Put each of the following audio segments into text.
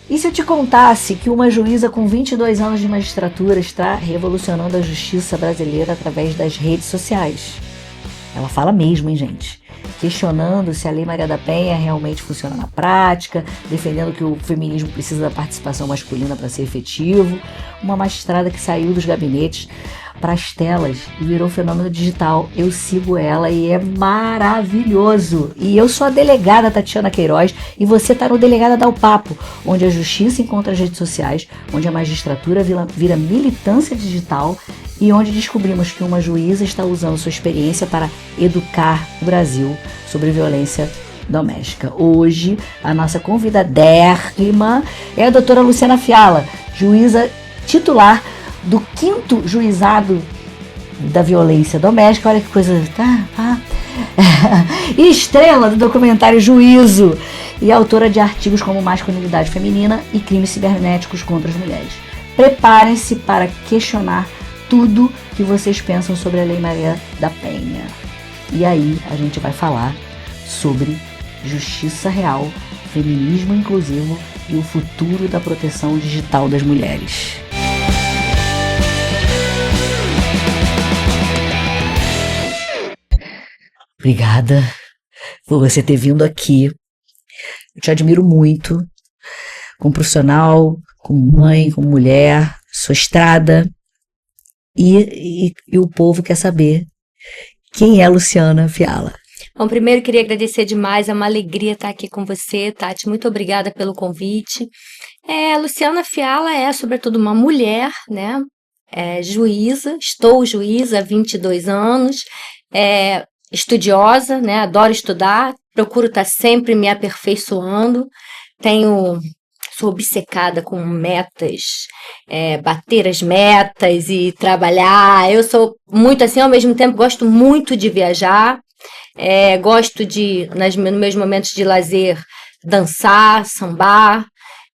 E se eu te contasse que uma juíza com 22 anos de magistratura está revolucionando a justiça brasileira através das redes sociais? Ela fala mesmo, hein, gente? Questionando se a Lei Maria da Penha realmente funciona na prática, defendendo que o feminismo precisa da participação masculina para ser efetivo. Uma magistrada que saiu dos gabinetes para as telas e virou fenômeno digital. Eu sigo ela e é maravilhoso. E eu sou a delegada Tatiana Queiroz e você está no Delegada Dá o Papo, onde a justiça encontra as redes sociais, onde a magistratura vira militância digital e onde descobrimos que uma juíza está usando sua experiência para educar o Brasil sobre violência doméstica. Hoje, a nossa convidadérrima é a doutora Luciana Fiala, juíza titular do 5º Juizado da Violência Doméstica. Olha que coisa... E estrela do documentário Juízo e autora de artigos como Masculinidade Feminina e Crimes Cibernéticos contra as Mulheres. Preparem-se para questionar tudo que vocês pensam sobre a Lei Maria da Penha. E aí a gente vai falar sobre justiça real, feminismo inclusivo e o futuro da proteção digital das mulheres. Obrigada por você ter vindo aqui. Eu te admiro muito, como profissional, como mãe, como mulher, sua estrada. E o povo quer saber quem é Luciana Fiala. Bom, primeiro queria agradecer demais, é uma alegria estar aqui com você, Tati, muito obrigada pelo convite. Luciana Fiala é, sobretudo, uma mulher, né, juíza, estou juíza há 22 anos, estudiosa, né, adoro estudar, procuro estar sempre me aperfeiçoando, sou obcecada com metas, bater as metas e trabalhar. Eu sou muito assim, ao mesmo tempo gosto muito de viajar, gosto de, nos meus momentos de lazer, dançar, sambar,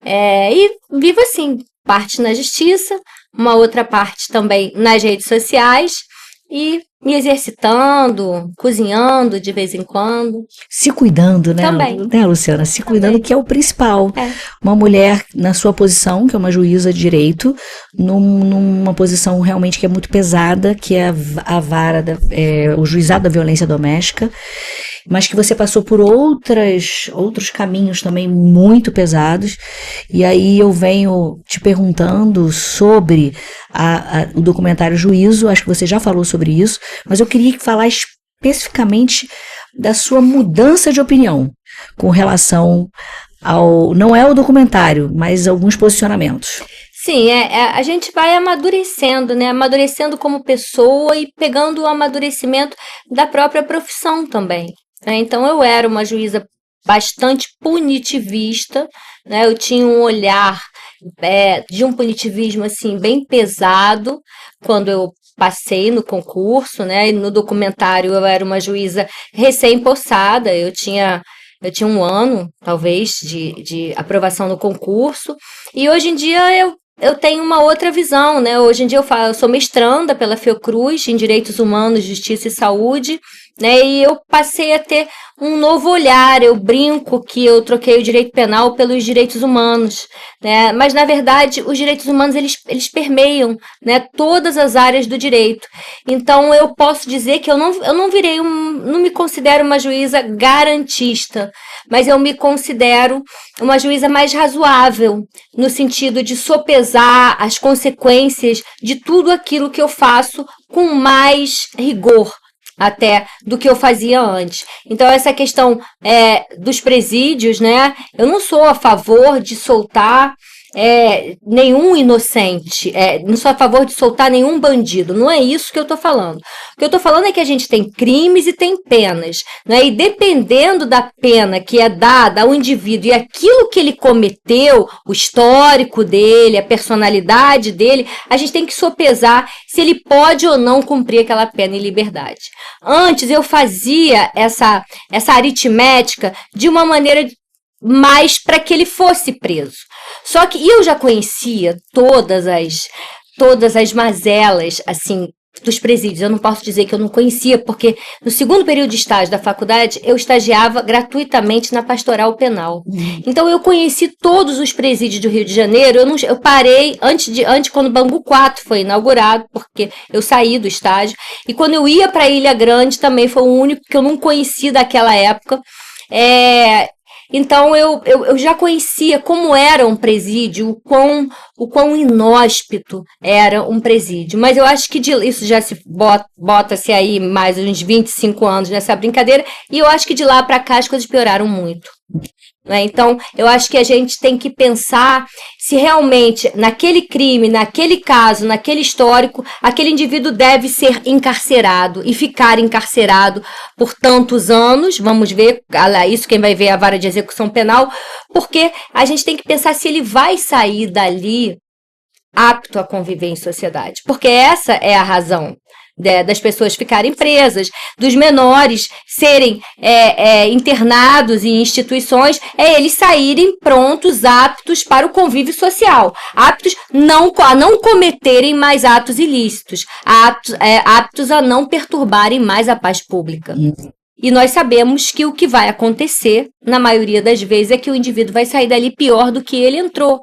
e vivo assim, parte na justiça, uma outra parte também nas redes sociais, e me exercitando, cozinhando de vez em quando. Se cuidando, né? Também. Né, Luciana? Se cuidando, que é o principal. Uma mulher na sua posição, que é uma juíza de direito, numa posição realmente que é muito pesada, que é a vara, o juizado da violência doméstica, mas que você passou por outros caminhos também muito pesados. E aí eu venho te perguntando sobre o documentário Juízo, acho que você já falou sobre isso, mas eu queria falar especificamente da sua mudança de opinião com relação não é o documentário, mas alguns posicionamentos. Sim, a gente vai amadurecendo, né? Amadurecendo como pessoa e pegando o amadurecimento da própria profissão também. Então, eu era uma juíza bastante punitivista, né? Eu tinha um olhar de um punitivismo assim, bem pesado quando eu passei no concurso, né? E no documentário eu era uma juíza recém-possada, eu tinha 1 ano, talvez, de aprovação no concurso, e hoje em dia eu tenho uma outra visão, né? Hoje em dia eu sou mestranda pela Fiocruz em Direitos Humanos, Justiça e Saúde, né? E eu passei a ter um novo olhar. Eu brinco que eu troquei o direito penal pelos direitos humanos, né? Mas, na verdade, os direitos humanos, eles permeiam, né, todas as áreas do direito. Então, eu posso dizer que eu não me considero uma juíza garantista, mas eu me considero uma juíza mais razoável, no sentido de sopesar as consequências de tudo aquilo que eu faço com mais rigor até do que eu fazia antes. Então, essa questão dos presídios, né? Eu não sou a favor de soltar nenhum inocente, não sou a favor de soltar nenhum bandido, não é isso que eu estou falando. O que eu estou falando é que a gente tem crimes e tem penas, né? E dependendo da pena que é dada ao indivíduo e aquilo que ele cometeu, o histórico dele, a personalidade dele, a gente tem que sopesar se ele pode ou não cumprir aquela pena em liberdade. Antes eu fazia essa aritmética de uma maneira mais para que ele fosse preso. Só que eu já conhecia todas as mazelas, assim, dos presídios. Eu não posso dizer que eu não conhecia, porque no segundo período de estágio da faculdade, eu estagiava gratuitamente na pastoral penal. Então, eu conheci todos os presídios do Rio de Janeiro. Eu parei antes quando o Bangu 4 foi inaugurado, porque eu saí do estágio. E quando eu ia para Ilha Grande, também foi o único que eu não conheci daquela época. Então, eu já conhecia como era um presídio, o quão inóspito era um presídio. Mas eu acho que isso já se bota-se aí mais uns 25 anos nessa brincadeira, e eu acho que de lá para cá as coisas pioraram muito. Né? Então, eu acho que a gente tem que pensar se realmente, naquele crime, naquele caso, naquele histórico, aquele indivíduo deve ser encarcerado e ficar encarcerado por tantos anos. Vamos ver, isso quem vai ver é a vara de execução penal, porque a gente tem que pensar se ele vai sair dali apto a conviver em sociedade, porque essa é a razão das pessoas ficarem presas, dos menores serem internados em instituições, eles saírem prontos, aptos para o convívio social, aptos a não cometerem mais atos ilícitos, aptos a não perturbarem mais a paz pública. E nós sabemos que o que vai acontecer, na maioria das vezes, é que o indivíduo vai sair dali pior do que ele entrou.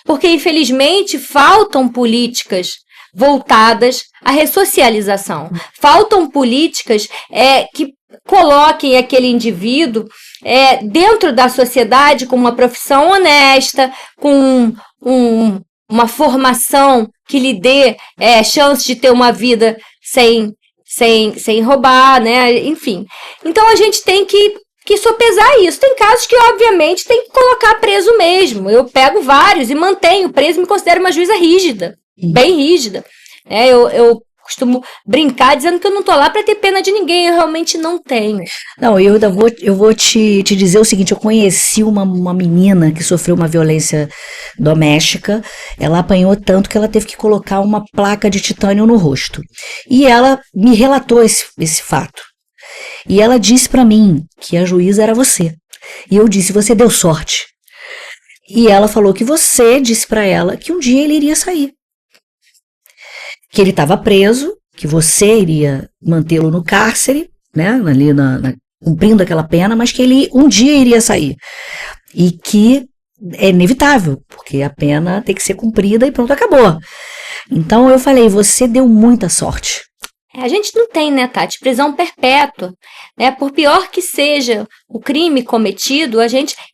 Porque, infelizmente, faltam políticas voltadas à ressocialização. Faltam políticas que coloquem aquele indivíduo dentro da sociedade com uma profissão honesta, com uma formação que lhe dê chance de ter uma vida sem roubar, né? Enfim. Então a gente tem que sopesar isso. Tem casos que, obviamente, tem que colocar preso mesmo. Eu pego vários e mantenho preso e me considero uma juíza rígida, bem rígida. Eu costumo brincar dizendo que eu não tô lá para ter pena de ninguém, eu realmente não tenho. Não, eu vou te dizer o seguinte, eu conheci uma menina que sofreu uma violência doméstica, ela apanhou tanto que ela teve que colocar uma placa de titânio no rosto. E ela me relatou esse fato. E ela disse para mim que a juíza era você. E eu disse, você deu sorte. E ela falou que você disse para ela que um dia ele iria sair. Que ele estava preso, que você iria mantê-lo no cárcere, né, ali cumprindo aquela pena, mas que ele um dia iria sair. E que é inevitável, porque a pena tem que ser cumprida e pronto, acabou. Então eu falei, você deu muita sorte. A gente não tem, né, Tati, prisão perpétua, né? Por pior que seja o crime cometido,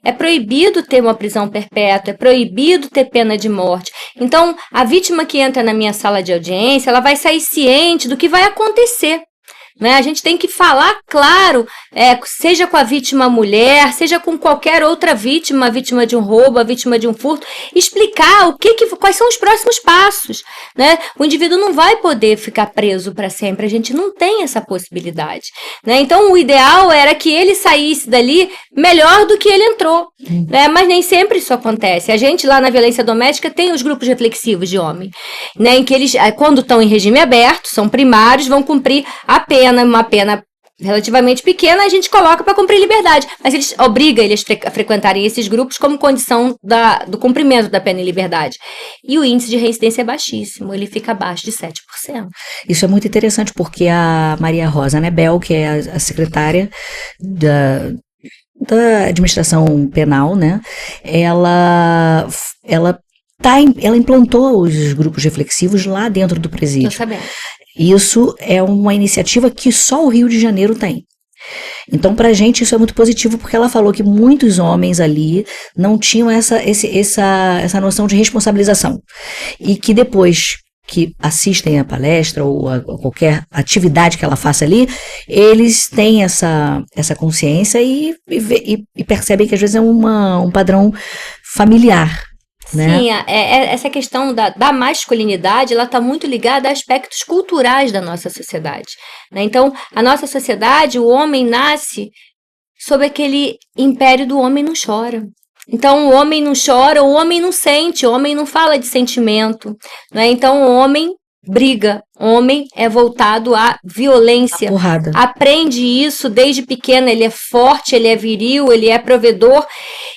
é proibido ter uma prisão perpétua, é proibido ter pena de morte. Então, a vítima que entra na minha sala de audiência, ela vai sair ciente do que vai acontecer. Né? A gente tem que falar claro, seja com a vítima mulher, seja com qualquer outra vítima, a vítima de um roubo, a vítima de um furto, explicar quais são os próximos passos. Né? O indivíduo não vai poder ficar preso para sempre, a gente não tem essa possibilidade. Né? Então, o ideal era que ele saísse dali melhor do que ele entrou. Né? Mas nem sempre isso acontece. A gente lá na violência doméstica tem os grupos reflexivos de homem, né? Em que eles, quando estão em regime aberto, são primários, vão cumprir a pena, uma pena relativamente pequena, a gente coloca para cumprir liberdade, mas obriga eles a frequentarem esses grupos como condição do cumprimento da pena em liberdade. E o índice de reincidência é baixíssimo, ele fica abaixo de 7%. Isso é muito interessante, porque a Maria Rosa Nebel, que é a secretária da administração penal, né, ela implantou os grupos reflexivos lá dentro do presídio. Tô sabendo. Isso é uma iniciativa que só o Rio de Janeiro tem. Então, pra gente, isso é muito positivo, porque ela falou que muitos homens ali não tinham essa noção de responsabilização. E que depois que assistem a palestra ou a qualquer atividade que ela faça ali, eles têm essa consciência e percebem que às vezes é um padrão familiar. Né? Sim, essa questão da masculinidade, ela está muito ligada a aspectos culturais da nossa sociedade. Né? Então, a nossa sociedade, o homem nasce sob aquele império do homem não chora. Então, o homem não chora, o homem não sente, o homem não fala de sentimento. Né? Então, o homem briga, homem é voltado à violência. Porrada. Aprende isso desde pequeno, ele é forte, ele é viril, ele é provedor.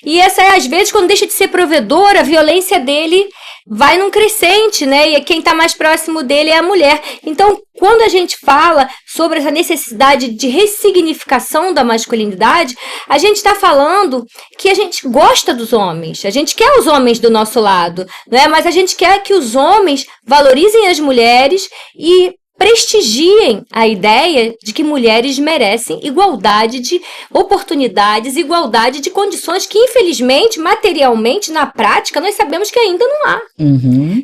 E às vezes, quando deixa de ser provedor, a violência dele vai num crescente, né? E quem está mais próximo dele é a mulher. Então, quando a gente fala sobre essa necessidade de ressignificação da masculinidade, a gente está falando que a gente gosta dos homens, a gente quer os homens do nosso lado, né? Mas a gente quer que os homens valorizem as mulheres e prestigiem a ideia de que mulheres merecem igualdade de oportunidades, igualdade de condições que, infelizmente, materialmente, na prática, nós sabemos que ainda não há.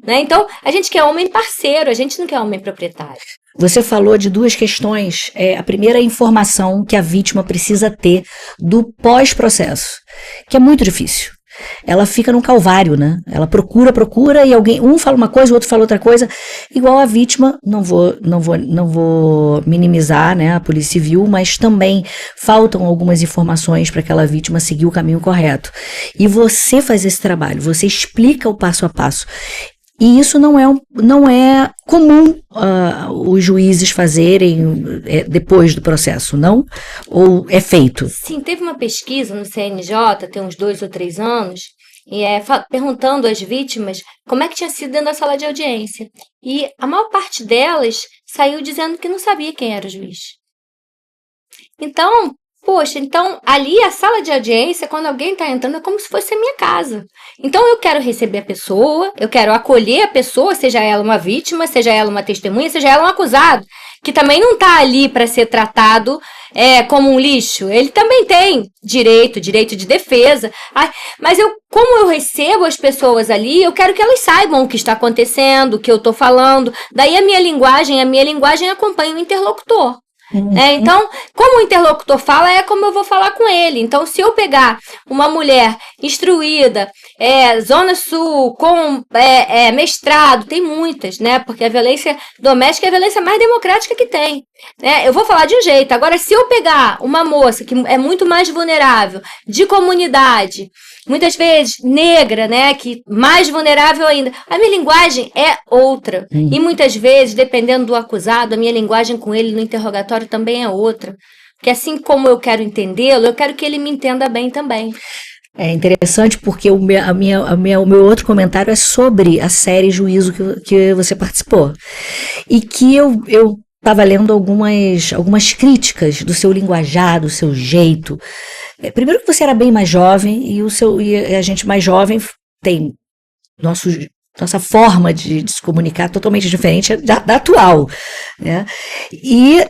Né? Então, a gente quer homem parceiro, a gente não quer homem proprietário. Você falou de duas questões. A primeira é a informação que a vítima precisa ter do pós-processo, que é muito difícil. Ela fica num calvário, né? Ela procura e um fala uma coisa, o outro fala outra coisa. Igual a vítima, não vou minimizar, né, a Polícia Civil, mas também faltam algumas informações para aquela vítima seguir o caminho correto. E você faz esse trabalho, você explica o passo a passo. E isso não é comum os juízes fazerem depois do processo, não? Ou é feito? Sim, teve uma pesquisa no CNJ, tem uns 2 ou 3 anos, e perguntando às vítimas como é que tinha sido dentro da sala de audiência. E a maior parte delas saiu dizendo que não sabia quem era o juiz. Então, ali a sala de audiência, quando alguém está entrando, é como se fosse a minha casa. Então, eu quero receber a pessoa, eu quero acolher a pessoa, seja ela uma vítima, seja ela uma testemunha, seja ela um acusado, que também não está ali para ser tratado como um lixo. Ele também tem direito de defesa. Mas como eu recebo as pessoas ali, eu quero que elas saibam o que está acontecendo, o que eu estou falando. Daí a minha linguagem acompanha o interlocutor. Então, como o interlocutor fala, é como eu vou falar com ele. Então, se eu pegar uma mulher instruída, Zona Sul, com mestrado, tem muitas, né? Porque a violência doméstica é a violência mais democrática que tem. Eu vou falar de um jeito. Agora, se eu pegar uma moça que é muito mais vulnerável, de comunidade, muitas vezes negra, né, que mais vulnerável ainda, a minha linguagem é outra. E muitas vezes, dependendo do acusado, a minha linguagem com ele no interrogatório também é outra. Porque assim como eu quero entendê-lo, eu quero que ele me entenda bem também. É interessante porque o meu outro comentário é sobre a série Juízo que você participou. E que eu estava lendo algumas críticas do seu linguajar, do seu jeito. Primeiro que você era bem mais jovem e a gente mais jovem tem nossa forma de se comunicar totalmente diferente da atual, né? E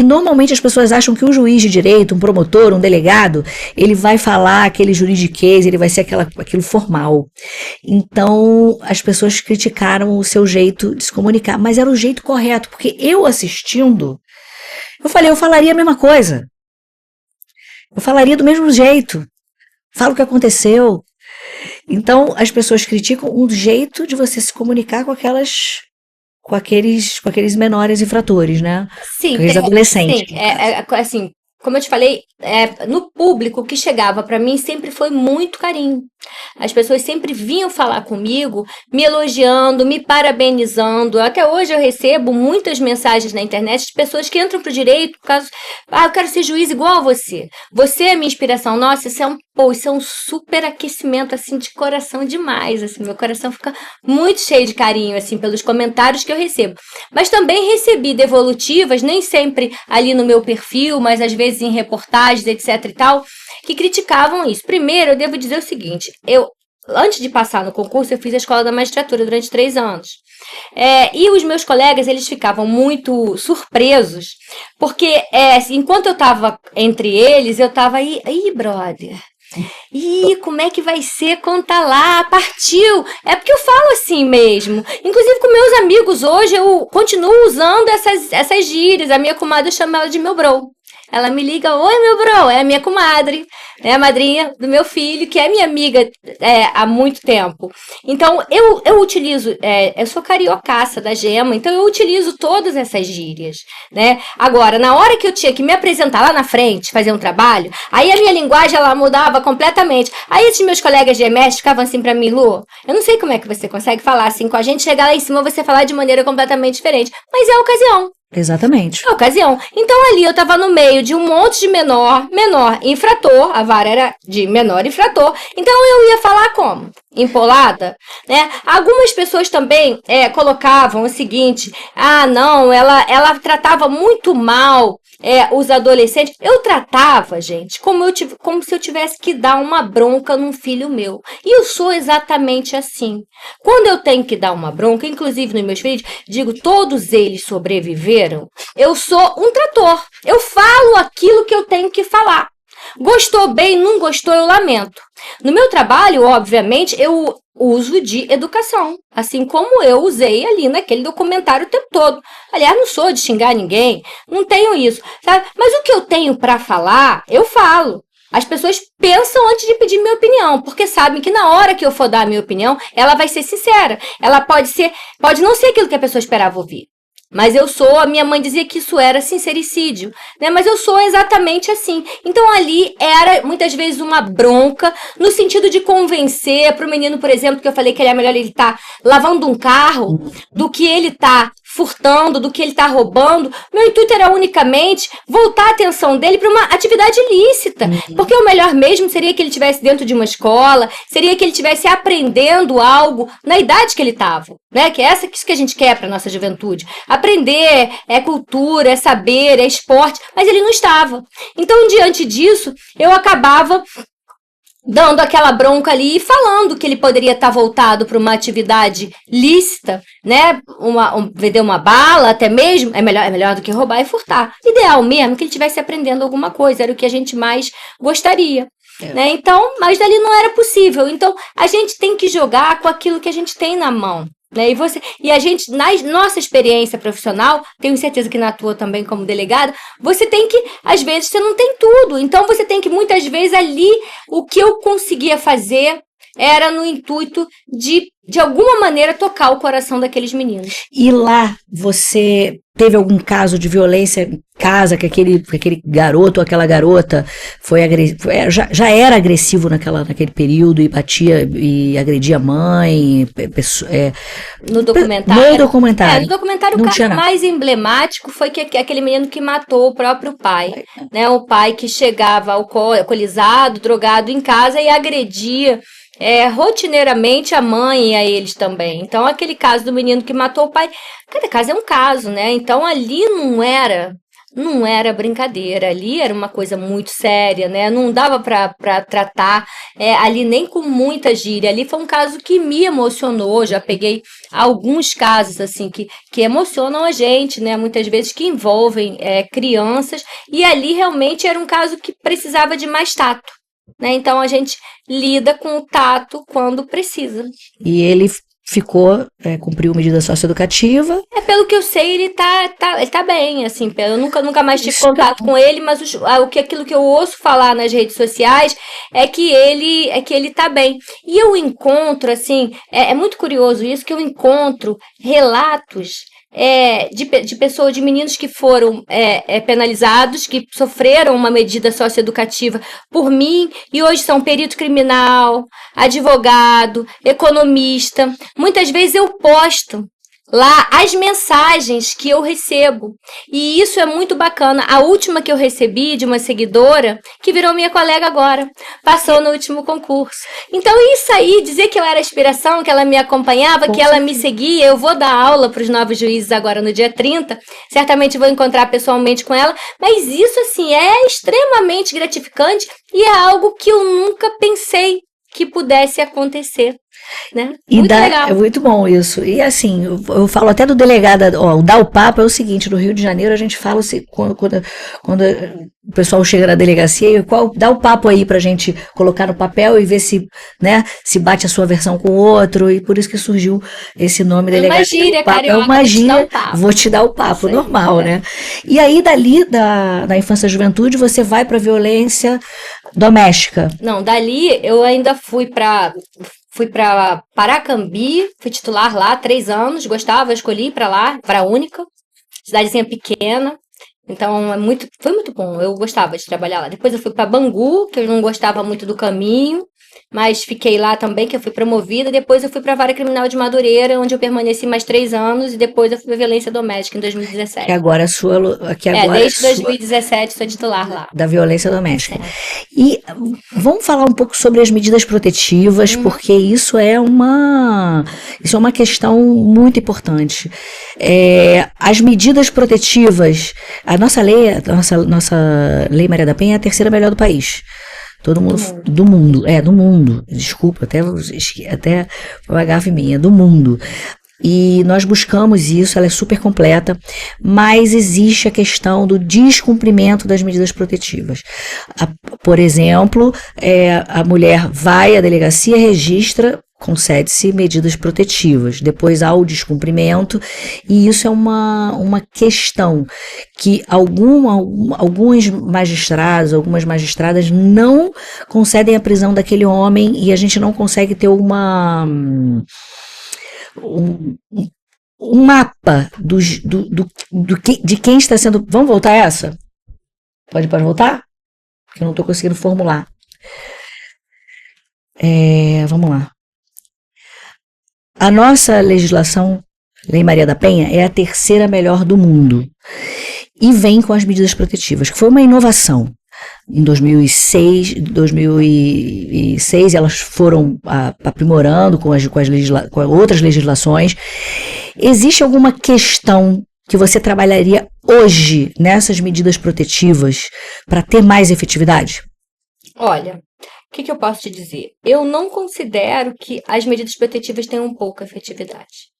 normalmente as pessoas acham que um juiz de direito, um promotor, um delegado, ele vai falar aquele juridiquês, ele vai ser aquilo formal. Então, as pessoas criticaram o seu jeito de se comunicar, mas era o jeito correto, porque eu assistindo, eu falaria a mesma coisa. Eu falaria do mesmo jeito. Falo o que aconteceu. Então, as pessoas criticam o jeito de você se comunicar com aqueles menores infratores, né? Sim, aqueles adolescentes. Sim, assim, como eu te falei, no público o que chegava para mim sempre foi muito carinho. As pessoas sempre vinham falar comigo, me elogiando, me parabenizando. Até hoje eu recebo muitas mensagens na internet de pessoas que entram pro direito por causa, eu quero ser juiz igual a você. Você é minha inspiração. Nossa, isso é um super aquecimento, assim, de coração demais, assim. Meu coração fica muito cheio de carinho, assim, pelos comentários que eu recebo. Mas também recebi devolutivas, nem sempre ali no meu perfil, mas às vezes em reportagens, etc e tal, que criticavam isso. Primeiro, eu devo dizer o seguinte, antes de passar no concurso, eu fiz a escola da magistratura durante 3 anos. E os meus colegas, eles ficavam muito surpresos, porque enquanto eu estava entre eles, eu estava aí, brother, como é que vai ser quando tá lá? Partiu! É porque eu falo assim mesmo. Inclusive com meus amigos hoje, eu continuo usando essas gírias. A minha comadre chama ela de meu bro. Ela me liga, oi meu bro, é a minha comadre, é a madrinha do meu filho, que é minha amiga há muito tempo. Então, eu utilizo, eu sou cariocaça da Gema, então eu utilizo todas essas gírias, né? Agora, na hora que eu tinha que me apresentar lá na frente, fazer um trabalho, aí a minha linguagem, ela mudava completamente. Aí esses meus colegas de EMS ficavam assim pra mim, Lu, eu não sei como é que você consegue falar assim com a gente, chegar lá em cima você falar de maneira completamente diferente, mas é a ocasião. Exatamente. A ocasião. Então ali eu tava no meio de um monte de menor infrator, a vara era de menor infrator, então eu ia falar como? empolada, né? Algumas pessoas também colocavam o seguinte: ah, não, ela tratava muito mal os adolescentes. Eu tratava, gente, como se eu tivesse que dar uma bronca num filho meu. E eu sou exatamente assim. Quando eu tenho que dar uma bronca, inclusive nos meus filhos, digo, todos eles sobreviveram. Eu sou um trator. Eu falo aquilo que eu tenho que falar. Gostou bem, não gostou, eu lamento. No meu trabalho, obviamente, eu uso de educação, assim como eu usei ali naquele documentário o tempo todo. Aliás, não sou de xingar ninguém, não tenho isso, sabe? Mas o que eu tenho para falar, eu falo. As pessoas pensam antes de pedir minha opinião, porque sabem que na hora que eu for dar a minha opinião, ela vai ser sincera. Ela pode não ser aquilo que a pessoa esperava ouvir. Mas a minha mãe dizia que isso era sincericídio, né? Mas eu sou exatamente assim. Então ali era muitas vezes uma bronca, no sentido de convencer para o menino, por exemplo, que eu falei que é melhor ele estar lavando um carro do que ele estar furtando, do que ele está roubando. Meu intuito era unicamente voltar a atenção dele para uma atividade ilícita, porque o melhor mesmo seria que ele estivesse dentro de uma escola, seria que ele estivesse aprendendo algo na idade que ele estava, né? Que é isso que a gente quer para nossa juventude. Aprender é cultura, é saber, é esporte, mas ele não estava. Então, diante disso, eu acabava dando aquela bronca ali e falando que ele poderia estar voltado para uma atividade lícita, né? Vender uma bala, até mesmo, é melhor do que roubar e furtar. Ideal mesmo que ele estivesse aprendendo alguma coisa, era o que a gente mais gostaria. Né? Então, mas dali não era possível. Então, a gente tem que jogar com aquilo que a gente tem na mão. Né? E a gente, na nossa experiência profissional, tenho certeza que na tua também como delegada, você tem que, às vezes, você não tem tudo. Então, você tem que, muitas vezes, ali, o que eu conseguia fazer era no intuito de alguma maneira, tocar o coração daqueles meninos. E lá, você teve algum caso de violência em casa, que aquele garoto ou aquela garota já era agressivo naquele período e batia e agredia a mãe? No documentário? No documentário. No documentário, o caso mais emblemático foi aquele menino que matou o próprio pai. Né? O pai que chegava alcoolizado, drogado em casa e agredia rotineiramente a mãe e a eles também. Então, aquele caso do menino que matou o pai, cada caso é um caso, né? Então, ali não era brincadeira, ali era uma coisa muito séria, né? Não dava para tratar ali nem com muita gíria. Ali foi um caso que me emocionou. Já peguei alguns casos assim que emocionam a gente, né? Muitas vezes que envolvem crianças, e ali realmente era um caso que precisava de mais tato. Né? Então a gente lida com o tato quando precisa. E ele cumpriu medida socioeducativa. Pelo que eu sei, ele tá bem, assim, eu nunca mais tive contato com ele, mas aquilo que eu ouço falar nas redes sociais é que ele tá bem. E eu encontro, assim, é muito curioso isso, que eu encontro relatos de pessoas, de meninos que foram penalizados, que sofreram uma medida socioeducativa por mim e hoje são perito criminal, advogado, economista. Muitas vezes eu posto lá as mensagens que eu recebo, e isso é muito bacana. A última que eu recebi de uma seguidora, que virou minha colega agora, passou no último concurso. Então isso aí, dizer que eu era inspiração, que ela me acompanhava, que ela me seguia. Eu vou dar aula para os novos juízes agora no dia 30, certamente vou encontrar pessoalmente com ela, mas isso assim é extremamente gratificante e é algo que eu nunca pensei que pudesse acontecer. Né? Legal. É muito bom isso. E assim, eu falo até do delegado, o dar o papo é o seguinte: no Rio de Janeiro a gente fala quando o pessoal chega na delegacia, dá o papo aí pra gente colocar no papel e ver se bate a sua versão com o outro, e por isso que surgiu esse nome delegacia. É uma gíria, vou te dar o papo, normal, né? E aí dali da infância e juventude você vai pra violência doméstica. Não, dali eu ainda fui para Paracambi, fui titular lá 3 anos, gostava, escolhi ir para lá, para a Única, cidadezinha pequena, então foi muito bom, eu gostava de trabalhar lá. Depois eu fui para Bangu, que eu não gostava muito do caminho, mas fiquei lá também, que eu fui promovida. Depois eu fui para a Vara Criminal de Madureira, onde eu permaneci mais 3 anos, e depois eu fui para Violência Doméstica em 2017. Que agora desde 2017 sou titular lá. Da violência doméstica. E vamos falar um pouco sobre as medidas protetivas, porque isso é uma questão muito importante. As medidas protetivas, a nossa lei Maria da Penha é a terceira melhor do país. Todo mundo, do mundo. Desculpa, até foi uma gafe minha, do mundo. E nós buscamos isso, ela é super completa, mas existe a questão do descumprimento das medidas protetivas. Por exemplo, a mulher vai à delegacia, registra, concede-se medidas protetivas. Depois há o descumprimento, e isso é uma questão que alguns magistrados, algumas magistradas não concedem a prisão daquele homem, e a gente não consegue ter um mapa de quem está sendo... Vamos voltar a essa? Pode voltar? Porque eu não estou conseguindo formular. Vamos lá. A nossa legislação, Lei Maria da Penha, é a terceira melhor do mundo. E vem com as medidas protetivas, que foi uma inovação. Em 2006 elas foram aprimorando com outras legislações. Existe alguma questão que você trabalharia hoje nessas medidas protetivas para ter mais efetividade? Olha, o que eu posso te dizer? Eu não considero que as medidas protetivas tenham pouca efetividade.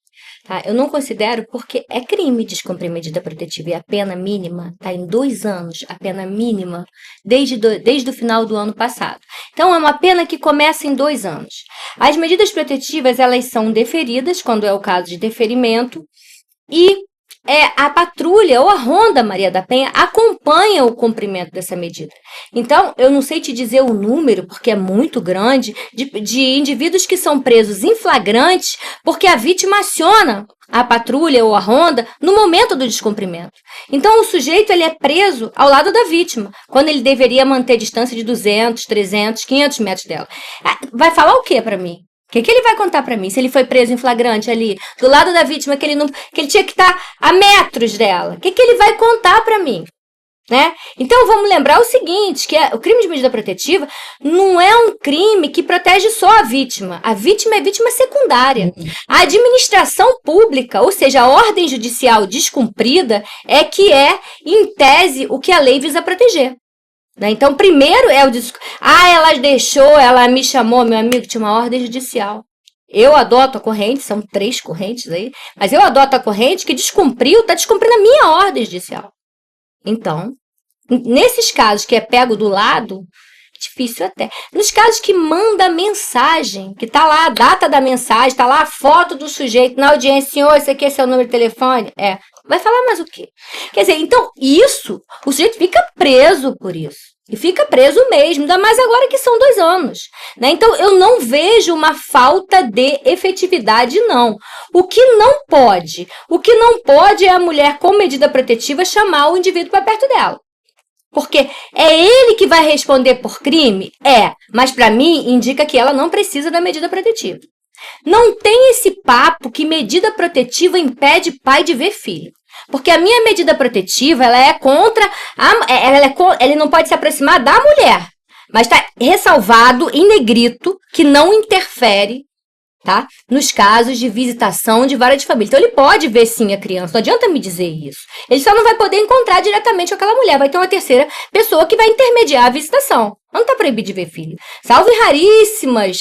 Tá? Eu não considero, porque é crime descumprir medida protetiva, e a pena mínima está em 2 anos, a pena mínima desde o final do ano passado. Então, é uma pena que começa em 2 anos. As medidas protetivas, elas são deferidas, quando é o caso de deferimento, e a patrulha ou a Ronda Maria da Penha acompanha o cumprimento dessa medida. Então, eu não sei te dizer o número, porque é muito grande, de indivíduos que são presos em flagrante porque a vítima aciona a patrulha ou a ronda no momento do descumprimento. Então, o sujeito ele é preso ao lado da vítima, quando ele deveria manter distância de 200, 300, 500 metros dela. Vai falar o quê para mim? O que ele vai contar para mim? Se ele foi preso em flagrante ali, do lado da vítima, que ele tinha que estar a metros dela. O que ele vai contar para mim? Né? Então, vamos lembrar o seguinte, que o crime de medida protetiva não é um crime que protege só a vítima. A vítima é vítima secundária. A administração pública, ou seja, a ordem judicial descumprida, é que é, em tese, o que a lei visa proteger. Então, primeiro é o ela deixou, ela me chamou, meu amigo, tinha uma ordem judicial. Eu adoto a corrente, são 3 correntes aí, mas eu adoto a corrente que descumpriu, está descumprindo a minha ordem judicial. Então, nesses casos que é pego do lado, difícil até. Nos casos que manda mensagem, que tá lá a data da mensagem, tá lá a foto do sujeito na audiência, senhor, esse aqui é seu número de telefone? Vai falar mais o quê? Quer dizer, então, o sujeito fica preso por isso. E fica preso mesmo, ainda mais agora que são 2 anos. Né? Então, eu não vejo uma falta de efetividade, não. O que não pode é a mulher com medida protetiva chamar o indivíduo para perto dela. Porque é ele que vai responder por crime? Mas para mim indica que ela não precisa da medida protetiva. Não tem esse papo que medida protetiva impede pai de ver filho. Porque a minha medida protetiva, ela é contra, ele não pode se aproximar da mulher. Mas está ressalvado em negrito que não interfere, tá? Nos casos de visitação de vara de família. Então, ele pode ver sim a criança, não adianta me dizer isso. Ele só não vai poder encontrar diretamente aquela mulher, vai ter uma terceira pessoa que vai intermediar a visitação. Não está proibido de ver filho. Salvo em raríssimas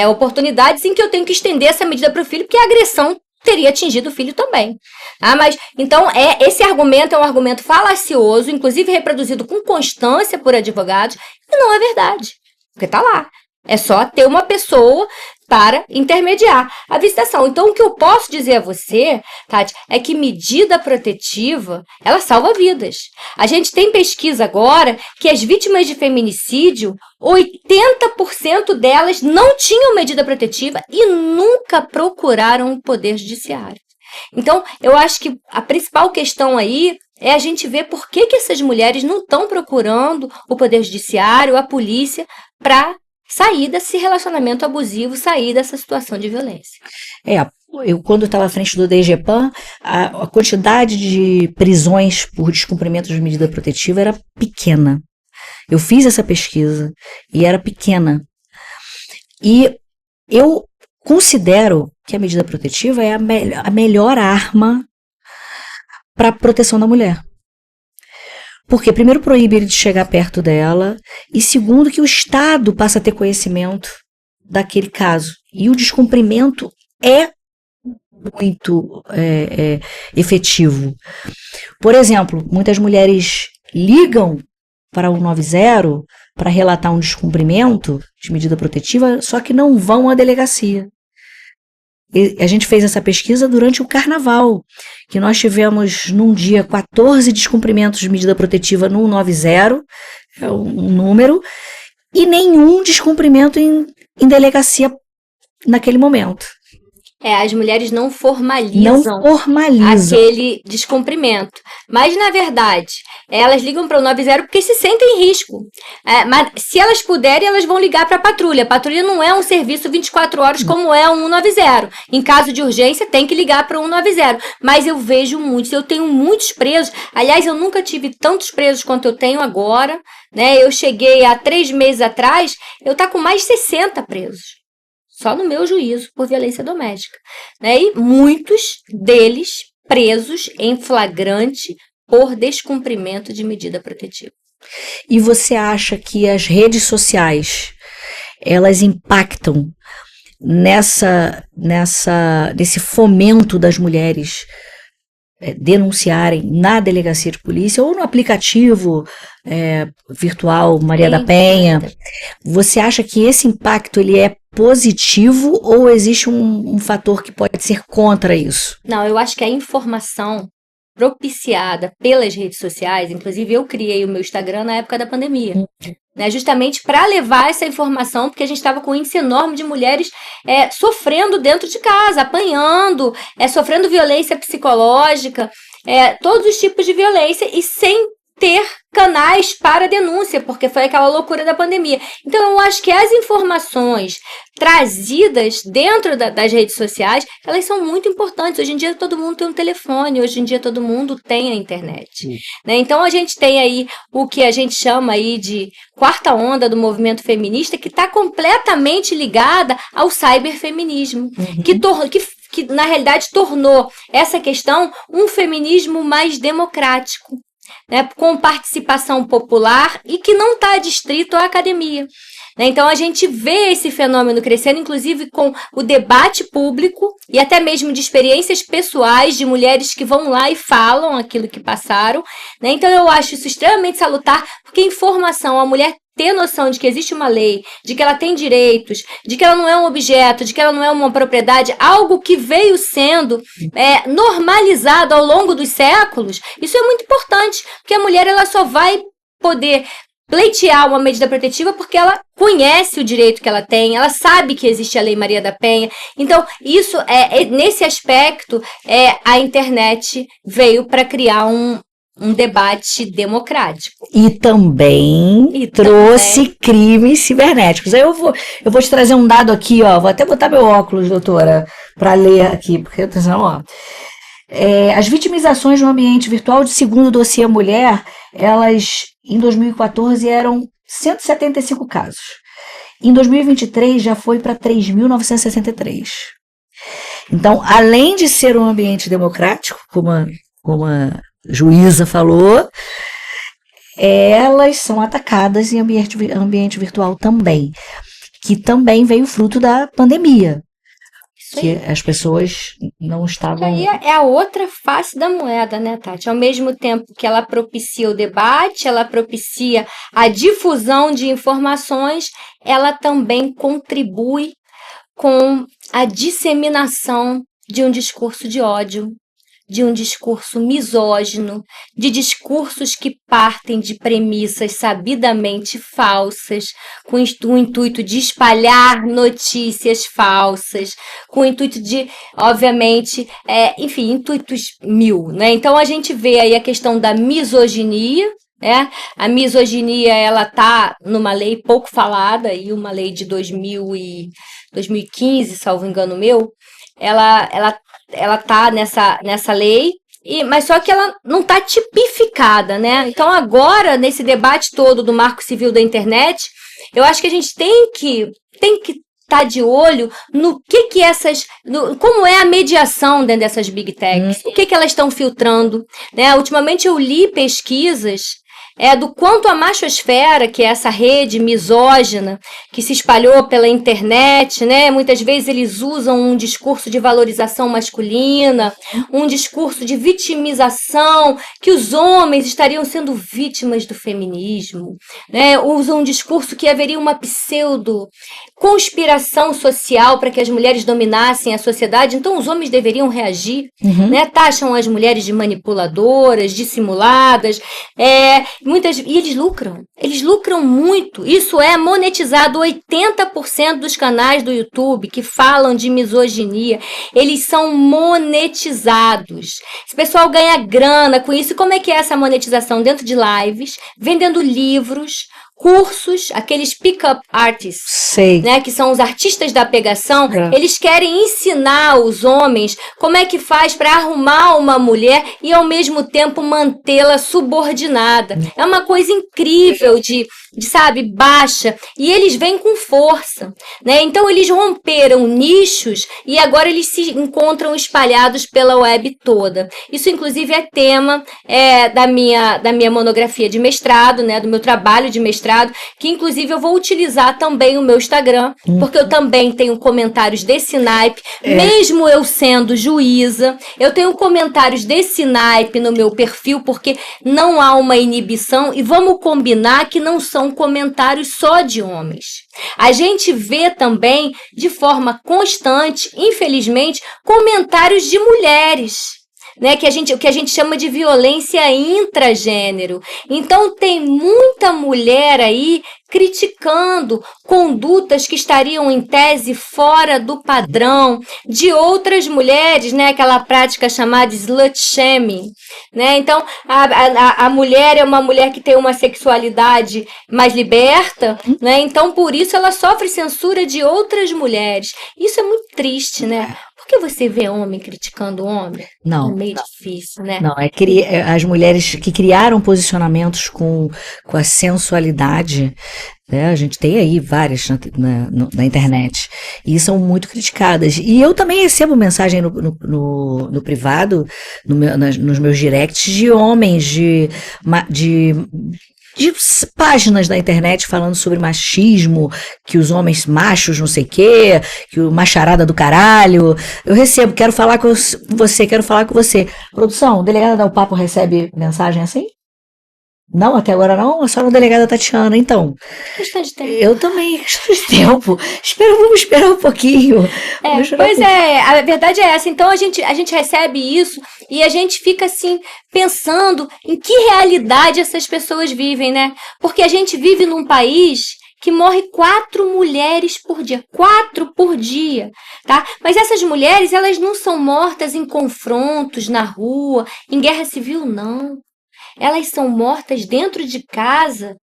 oportunidades em que eu tenho que estender essa medida para o filho, porque a agressão teria atingido o filho também. Mas, então, esse argumento é um argumento falacioso, inclusive reproduzido com constância por advogados, e não é verdade, porque está lá. É só ter uma pessoa para intermediar a visitação. Então, o que eu posso dizer a você, Tati, é que medida protetiva, ela salva vidas. A gente tem pesquisa agora que as vítimas de feminicídio, 80% delas não tinham medida protetiva e nunca procuraram o Poder Judiciário. Então, eu acho que a principal questão aí é a gente ver por que essas mulheres não estão procurando o Poder Judiciário, a polícia, para sair desse relacionamento abusivo, sair dessa situação de violência. Eu, quando estava à frente do DGPAM, a quantidade de prisões por descumprimento de medida protetiva era pequena. Eu fiz essa pesquisa e era pequena. E eu considero que a medida protetiva é a melhor arma para a proteção da mulher. Porque, primeiro, proíbe ele de chegar perto dela, e segundo, que o Estado passa a ter conhecimento daquele caso. E o descumprimento é muito efetivo. Por exemplo, muitas mulheres ligam para o 190 para relatar um descumprimento de medida protetiva, só que não vão à delegacia. A gente fez essa pesquisa durante o carnaval, que nós tivemos num dia 14 descumprimentos de medida protetiva no 190, é um número, e nenhum descumprimento em delegacia naquele momento. As mulheres não formalizam aquele descumprimento. Mas, na verdade, elas ligam para o 90 porque se sentem em risco. Mas, se elas puderem, elas vão ligar para a patrulha. A patrulha não é um serviço 24 horas como é o 190. Em caso de urgência, tem que ligar para o 190. Mas eu vejo muitos, eu tenho muitos presos. Aliás, eu nunca tive tantos presos quanto eu tenho agora. Né? Eu cheguei há 3 meses atrás, eu estou com mais de 60 presos. Só no meu juízo por violência doméstica. Né? E muitos deles presos em flagrante por descumprimento de medida protetiva. E você acha que as redes sociais, elas impactam nesse fomento das mulheres denunciarem na delegacia de polícia ou no aplicativo virtual Maria da Penha? Você acha que esse impacto ele é positivo ou existe um fator que pode ser contra isso? Não, eu acho que a informação propiciada pelas redes sociais, inclusive eu criei o meu Instagram na época da pandemia, né, justamente para levar essa informação, porque a gente estava com um índice enorme de mulheres sofrendo dentro de casa, apanhando, sofrendo violência psicológica, todos os tipos de violência e sem ter canais para denúncia, porque foi aquela loucura da pandemia. Então, eu acho que as informações trazidas dentro das redes sociais, elas são muito importantes. Hoje em dia, todo mundo tem um telefone, hoje em dia, todo mundo tem a internet. Né? Então, a gente tem aí o que a gente chama aí de quarta onda do movimento feminista, que está completamente ligada ao cyberfeminismo, que na realidade tornou essa questão um feminismo mais democrático. Né, com participação popular e que não está adstrito à academia. Né? Então, a gente vê esse fenômeno crescendo, inclusive com o debate público e até mesmo de experiências pessoais de mulheres que vão lá e falam aquilo que passaram. Né? Então, eu acho isso extremamente salutar, porque informação, a mulher ter noção de que existe uma lei, de que ela tem direitos, de que ela não é um objeto, de que ela não é uma propriedade, algo que veio sendo normalizado ao longo dos séculos, isso é muito importante, porque a mulher ela só vai poder pleitear uma medida protetiva porque ela conhece o direito que ela tem, ela sabe que existe a Lei Maria da Penha. Então, isso nesse aspecto, a internet veio para criar um debate democrático. E também trouxe crimes cibernéticos. Aí eu vou te trazer um dado aqui, ó. Vou até botar meu óculos, doutora, para ler aqui, porque atenção, ó. As vitimizações no ambiente virtual, segundo o dossiê Mulher, elas em 2014 eram 175 casos. Em 2023 já foi para 3.963. Então, além de ser um ambiente democrático, como a juíza falou, elas são atacadas em ambiente virtual também, que também veio fruto da pandemia, que as pessoas não estavam... Aí é a outra face da moeda, né, Tati? Ao mesmo tempo que ela propicia o debate, ela propicia a difusão de informações, ela também contribui com a disseminação de um discurso de ódio, de um discurso misógino, de discursos que partem de premissas sabidamente falsas, com o intuito de espalhar notícias falsas, com o intuito de, obviamente, intuitos mil, né? Então, a gente vê aí a questão da misoginia, A misoginia, ela tá numa lei pouco falada, e uma lei de 2015, salvo engano meu, ela tá nessa lei, mas só que ela não está tipificada, né? Então agora, nesse debate todo do Marco Civil da Internet, eu acho que a gente tem que estar de olho no que como é a mediação dentro dessas big techs, o que elas estão filtrando, né? Ultimamente eu li pesquisas do quanto a machosfera, que é essa rede misógina que se espalhou pela internet, né? Muitas vezes eles usam um discurso de valorização masculina, um discurso de vitimização, que os homens estariam sendo vítimas do feminismo, né? Usam um discurso que haveria uma pseudo conspiração social para que as mulheres dominassem a sociedade, então os homens deveriam reagir, né? Taxam as mulheres de manipuladoras, dissimuladas, e eles lucram muito. Isso é monetizado. 80% dos canais do YouTube que falam de misoginia, eles são monetizados. Esse pessoal ganha grana com isso. E como é que é essa monetização? Dentro de lives, vendendo livros, cursos, aqueles pick-up artists, né, que são os artistas da pegação, eles querem ensinar os homens como é que faz para arrumar uma mulher e ao mesmo tempo mantê-la subordinada. É uma coisa incrível de sabe, baixa, e eles vêm com força, né? Então eles romperam nichos e agora eles se encontram espalhados pela web toda. Isso inclusive é tema da minha monografia de mestrado, né, do meu trabalho de mestrado, que inclusive eu vou utilizar também o meu Instagram, porque eu também tenho comentários desse naipe, mesmo eu sendo juíza, eu tenho comentários desse naipe no meu perfil, porque não há uma inibição, e vamos combinar que não são comentários só de homens. A gente vê também, de forma constante, infelizmente, comentários de mulheres, né, o que a gente chama de violência intragênero. Então tem muita mulher aí criticando condutas que estariam em tese fora do padrão de outras mulheres, né, aquela prática chamada slut shaming, né? Então a mulher é uma mulher que tem uma sexualidade mais liberta, né? Então por isso ela sofre censura de outras mulheres. Isso é muito triste, né? Por que você vê homem criticando homem? Não. É meio difícil, né? Não, as mulheres que criaram posicionamentos com a sensualidade, né? A gente tem aí várias na internet, e são muito criticadas. E eu também recebo mensagem no privado, nos meus directs, de homens, de páginas da internet falando sobre machismo, que os homens machos não sei o quê, que o macharada do caralho. Eu recebo, quero falar com você. Produção, delegada da UPapo recebe mensagem assim? Não, até agora não, só na delegada Tatiana, então. Questão de tempo. Eu também, questão de tempo. Vamos esperar um pouquinho. A verdade é essa. Então a gente recebe isso e a gente fica assim, pensando em que realidade essas pessoas vivem, né? Porque a gente vive num país que morre 4 mulheres por dia. 4 por dia, tá? Mas essas mulheres, elas não são mortas em confrontos na rua, em guerra civil, não. Elas são mortas dentro de casa,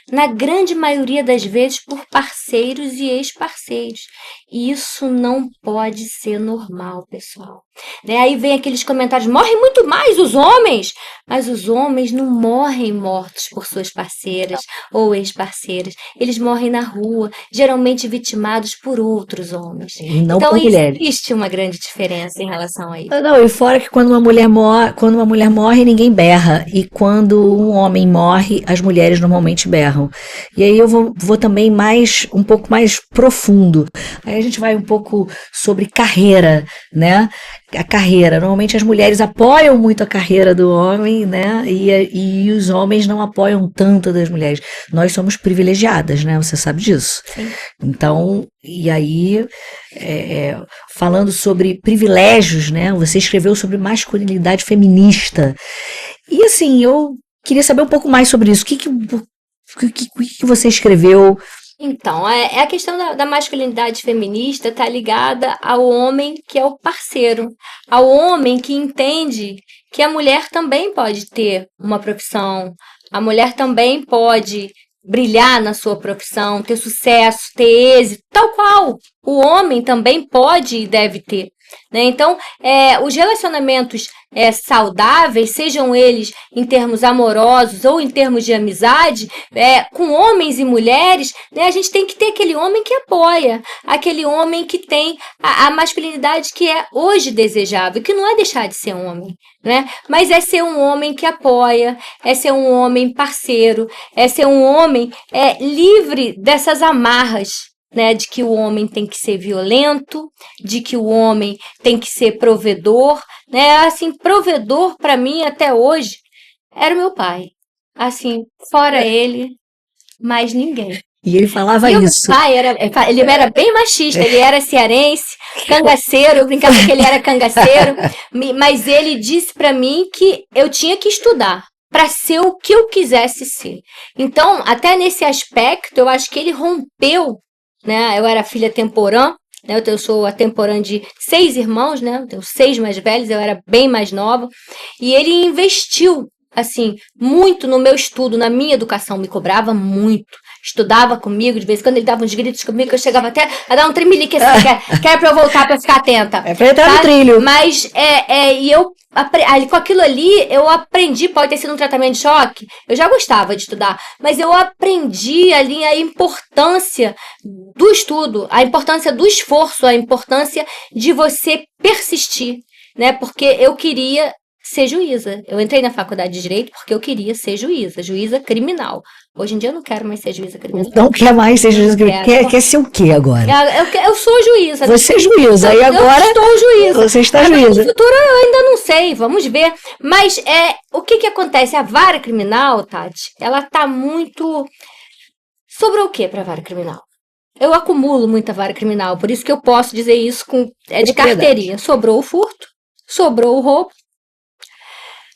na grande maioria das vezes por parceiros e ex-parceiros. E isso não pode ser normal, pessoal. Né? Aí vem aqueles comentários, morrem muito mais os homens, mas os homens não morrem mortos por suas parceiras ou ex-parceiras. Eles morrem na rua, geralmente vitimados por outros homens. E não por mulheres. Existe uma grande diferença em relação a isso. Não, e fora que quando uma mulher morre, ninguém berra. E quando um homem morre, as mulheres normalmente berram. E aí eu vou também um pouco mais profundo. Aí a gente vai um pouco sobre carreira, né? A carreira. Normalmente as mulheres apoiam muito a carreira do homem, né? E os homens não apoiam tanto das mulheres. Nós somos privilegiadas, né? Você sabe disso. Sim. Então, e aí, falando sobre privilégios, né? Você escreveu sobre masculinidade feminista. E assim, eu queria saber um pouco mais sobre isso. O que você escreveu? Então, a questão da masculinidade feminista está ligada ao homem que é o parceiro, ao homem que entende que a mulher também pode ter uma profissão, a mulher também pode brilhar na sua profissão, ter sucesso, ter êxito, tal qual o homem também pode e deve ter. Né? Então, os relacionamentos saudáveis, sejam eles em termos amorosos ou em termos de amizade, com homens e mulheres, né, a gente tem que ter aquele homem que apoia, aquele homem que tem a masculinidade que é hoje desejável, que não é deixar de ser homem, né? Mas é ser um homem que apoia, é ser um homem parceiro, é ser um homem livre dessas amarras, né, de que o homem tem que ser violento, de que o homem tem que ser provedor, né? Assim, provedor para mim até hoje era o meu pai. Assim, fora ele, mais ninguém. E ele falava isso. Meu pai ele era bem machista, ele era cearense, cangaceiro, eu brincava que ele era cangaceiro, mas ele disse para mim que eu tinha que estudar para ser o que eu quisesse ser. Então, até nesse aspecto, eu acho que ele rompeu, né? Eu era filha temporã, né? Eu sou a temporã de 6 irmãos, né? Eu tenho 6 mais velhos, eu era bem mais nova, e ele investiu assim muito no meu estudo, na minha educação, me cobrava muito, estudava comigo, de vez em quando ele dava uns gritos comigo, que eu chegava até a dar um tremelique assim, quer pra eu voltar pra ficar atenta. É pra entrar no trilho. Mas, e eu, com aquilo ali, eu aprendi, pode ter sido um tratamento de choque, eu já gostava de estudar, mas eu aprendi ali a importância do estudo, a importância do esforço, a importância de você persistir, né, porque eu queria ser juíza. Eu entrei na faculdade de Direito porque eu queria ser juíza criminal. Hoje em dia eu não quero mais ser juíza criminal. Não quer mais ser juíza criminal. Quer ser o quê agora? Eu sou juíza. Você é juíza, e agora... Eu estou juíza. Você está juíza. No futuro eu ainda não sei, vamos ver. Mas o que acontece? A vara criminal, Tati, ela tá muito... Sobrou o quê para a vara criminal? Eu acumulo muita vara criminal, por isso que eu posso dizer isso de carteirinha. Sobrou o furto, sobrou o roubo.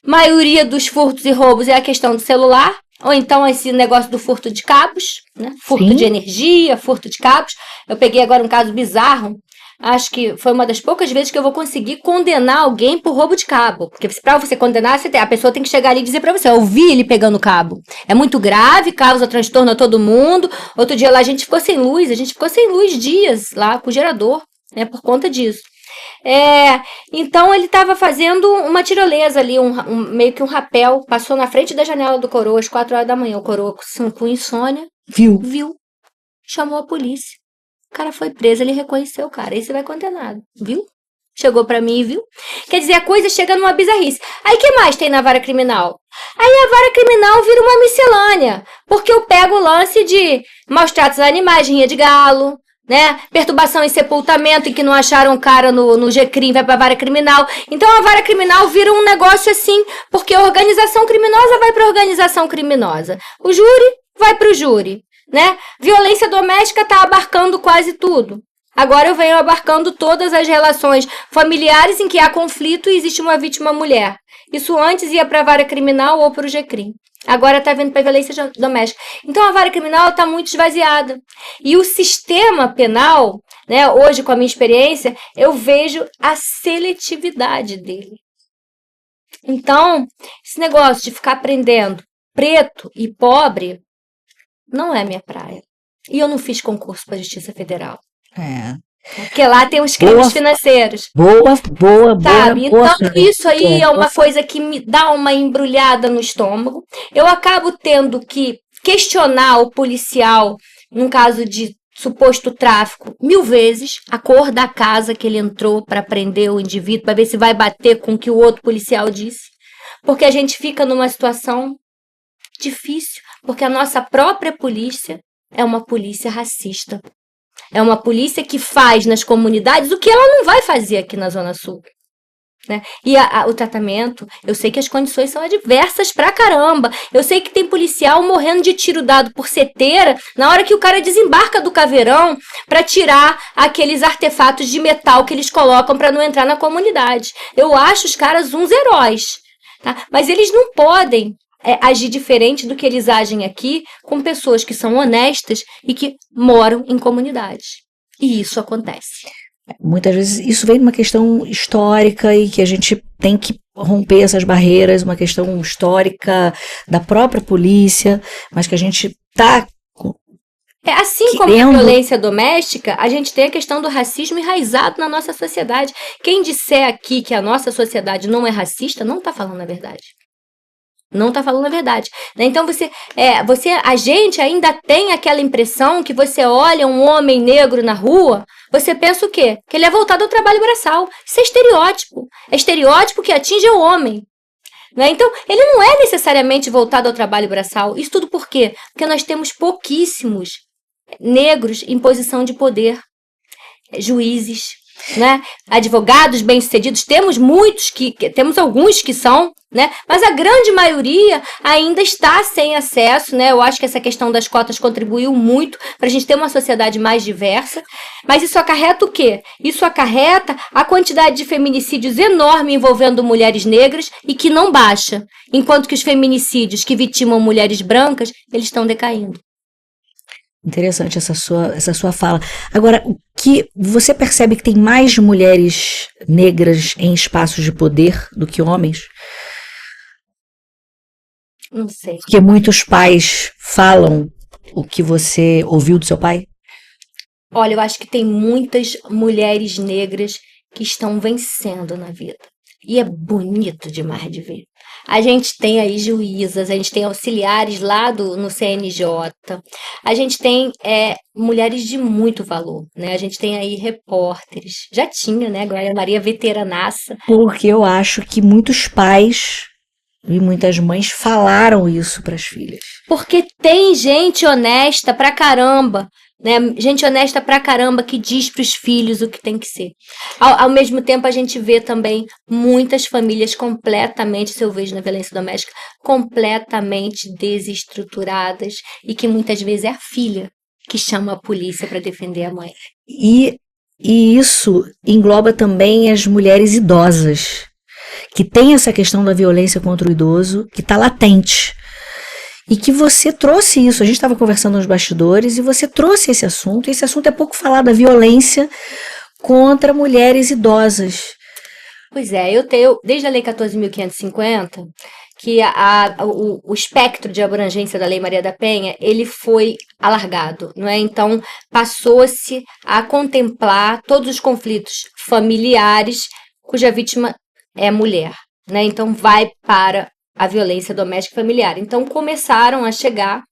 Maioria dos furtos e roubos é a questão do celular, ou então esse negócio do furto de cabos, né? Furto Sim. de energia, furto de cabos. Eu peguei agora um caso bizarro, acho que foi uma das poucas vezes que eu vou conseguir condenar alguém por roubo de cabo. Porque para você condenar, a pessoa tem que chegar ali e dizer para você, eu vi ele pegando cabo. É muito grave, causa transtorno a todo mundo. Outro dia lá a gente ficou sem luz dias lá com o gerador, né, por conta disso. Então ele estava fazendo uma tirolesa ali, meio que um rapel, passou na frente da janela do coroa às 4 horas da manhã, o coroa com insônia, viu, chamou a polícia, o cara foi preso, ele reconheceu o cara, aí você vai condenado, viu? Chegou pra mim e viu? Quer dizer, a coisa chega numa bizarrice. Aí o que mais tem na vara criminal? Aí a vara criminal vira uma miscelânea, porque eu pego o lance de maus tratos a animais, rinha de galo, né? Perturbação em sepultamento, em que não acharam o cara no GCRIM, vai pra vara criminal. Então a vara criminal vira um negócio assim, porque a organização criminosa vai pra organização criminosa. O júri vai pro júri, né? Violência doméstica tá abarcando quase tudo. Agora eu venho abarcando todas as relações familiares em que há conflito e existe uma vítima mulher. Isso antes ia pra vara criminal ou pro GCRIM. Agora está vindo para a violência doméstica. Então, a vara criminal está muito esvaziada. E o sistema penal, né, hoje, com a minha experiência, eu vejo a seletividade dele. Então, esse negócio de ficar prendendo preto e pobre não é minha praia. E eu não fiz concurso para a Justiça Federal. Porque lá tem os crimes financeiros. Boa. Então, isso aí é uma coisa que me dá uma embrulhada no estômago. Eu acabo tendo que questionar o policial, num caso de suposto tráfico, 1000 vezes, a cor da casa que ele entrou para prender o indivíduo, para ver se vai bater com o que o outro policial disse. Porque a gente fica numa situação difícil, porque a nossa própria polícia é uma polícia racista. É uma polícia que faz nas comunidades o que ela não vai fazer aqui na Zona Sul. Né? E o tratamento, eu sei que as condições são adversas pra caramba. Eu sei que tem policial morrendo de tiro dado por seteira na hora que o cara desembarca do caveirão pra tirar aqueles artefatos de metal que eles colocam pra não entrar na comunidade. Eu acho os caras uns heróis. Tá? Mas eles não podem agir diferente do que eles agem aqui com pessoas que são honestas e que moram em comunidades. E isso acontece. Muitas vezes isso vem de uma questão histórica e que a gente tem que romper essas barreiras, uma questão histórica da própria polícia, mas que a gente está assim como a violência doméstica, a gente tem a questão do racismo enraizado na nossa sociedade. Quem disser aqui que a nossa sociedade não é racista, não está falando a verdade. Não está falando a verdade. Então, a gente ainda tem aquela impressão que você olha um homem negro na rua, você pensa o quê? Que ele é voltado ao trabalho braçal. Isso é estereótipo. É estereótipo que atinge o homem. Então, ele não é necessariamente voltado ao trabalho braçal. Isso tudo por quê? Porque nós temos pouquíssimos negros em posição de poder. Juízes, né? Advogados bem-sucedidos. Temos temos alguns que são, né? Mas a grande maioria ainda está sem acesso, né? Eu acho que essa questão das cotas contribuiu muito para a gente ter uma sociedade mais diversa. Mas isso acarreta o quê? Isso acarreta a quantidade de feminicídios enorme envolvendo mulheres negras e que não baixa, enquanto que os feminicídios que vitimam mulheres brancas, eles estão decaindo. Interessante essa sua fala. Agora, o que você percebe que tem mais mulheres negras em espaços de poder do que homens? Não sei. Porque muitos pais falam o que você ouviu do seu pai? Olha, eu acho que tem muitas mulheres negras que estão vencendo na vida. E é bonito demais de ver. A gente tem aí juízas, a gente tem auxiliares lá no CNJ, a gente tem mulheres de muito valor, né? A gente tem aí repórteres, já tinha, né? Agora a Maria veteranaça. Porque eu acho que muitos pais e muitas mães falaram isso para as filhas. Porque tem gente honesta pra caramba, né? Gente honesta pra caramba que diz pros filhos o que tem que ser. Ao mesmo tempo, a gente vê também muitas famílias completamente, se eu vejo na violência doméstica, completamente desestruturadas e que muitas vezes é a filha que chama a polícia para defender a mãe. E isso engloba também as mulheres idosas, que tem essa questão da violência contra o idoso, que está latente. E que você trouxe isso, a gente estava conversando nos bastidores, e você trouxe esse assunto é pouco falado, a violência contra mulheres idosas. Pois é, eu tenho, desde a Lei 14.550, que o espectro de abrangência da Lei Maria da Penha, ele foi alargado, não é? Então, passou-se a contemplar todos os conflitos familiares cuja vítima é mulher, né? Então, vai para a violência doméstica e familiar. Então, começaram a chegar,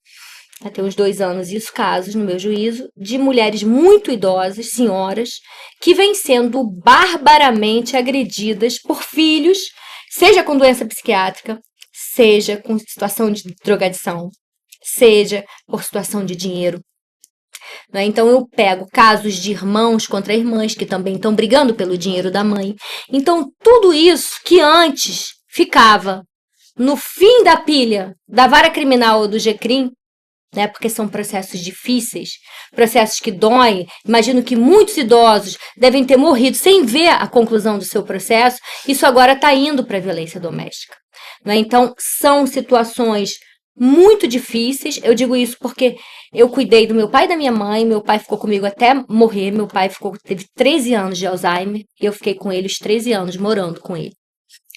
até uns 2 anos, isso casos, no meu juízo, de mulheres muito idosas, senhoras, que vêm sendo barbaramente agredidas por filhos, seja com doença psiquiátrica, seja com situação de drogadição, seja por situação de dinheiro. Né? Então, eu pego casos de irmãos contra irmãs que também estão brigando pelo dinheiro da mãe. Então, tudo isso que antes ficava no fim da pilha da vara criminal ou do GCRIM, né, porque são processos difíceis, processos que doem. Imagino que muitos idosos devem ter morrido sem ver a conclusão do seu processo. Isso agora está indo para a violência doméstica. Né? Então, são situações muito difíceis. Eu digo isso porque eu cuidei do meu pai e da minha mãe. Meu pai ficou comigo até morrer. Meu pai teve 13 anos de Alzheimer e eu fiquei com ele os 13 anos morando com ele.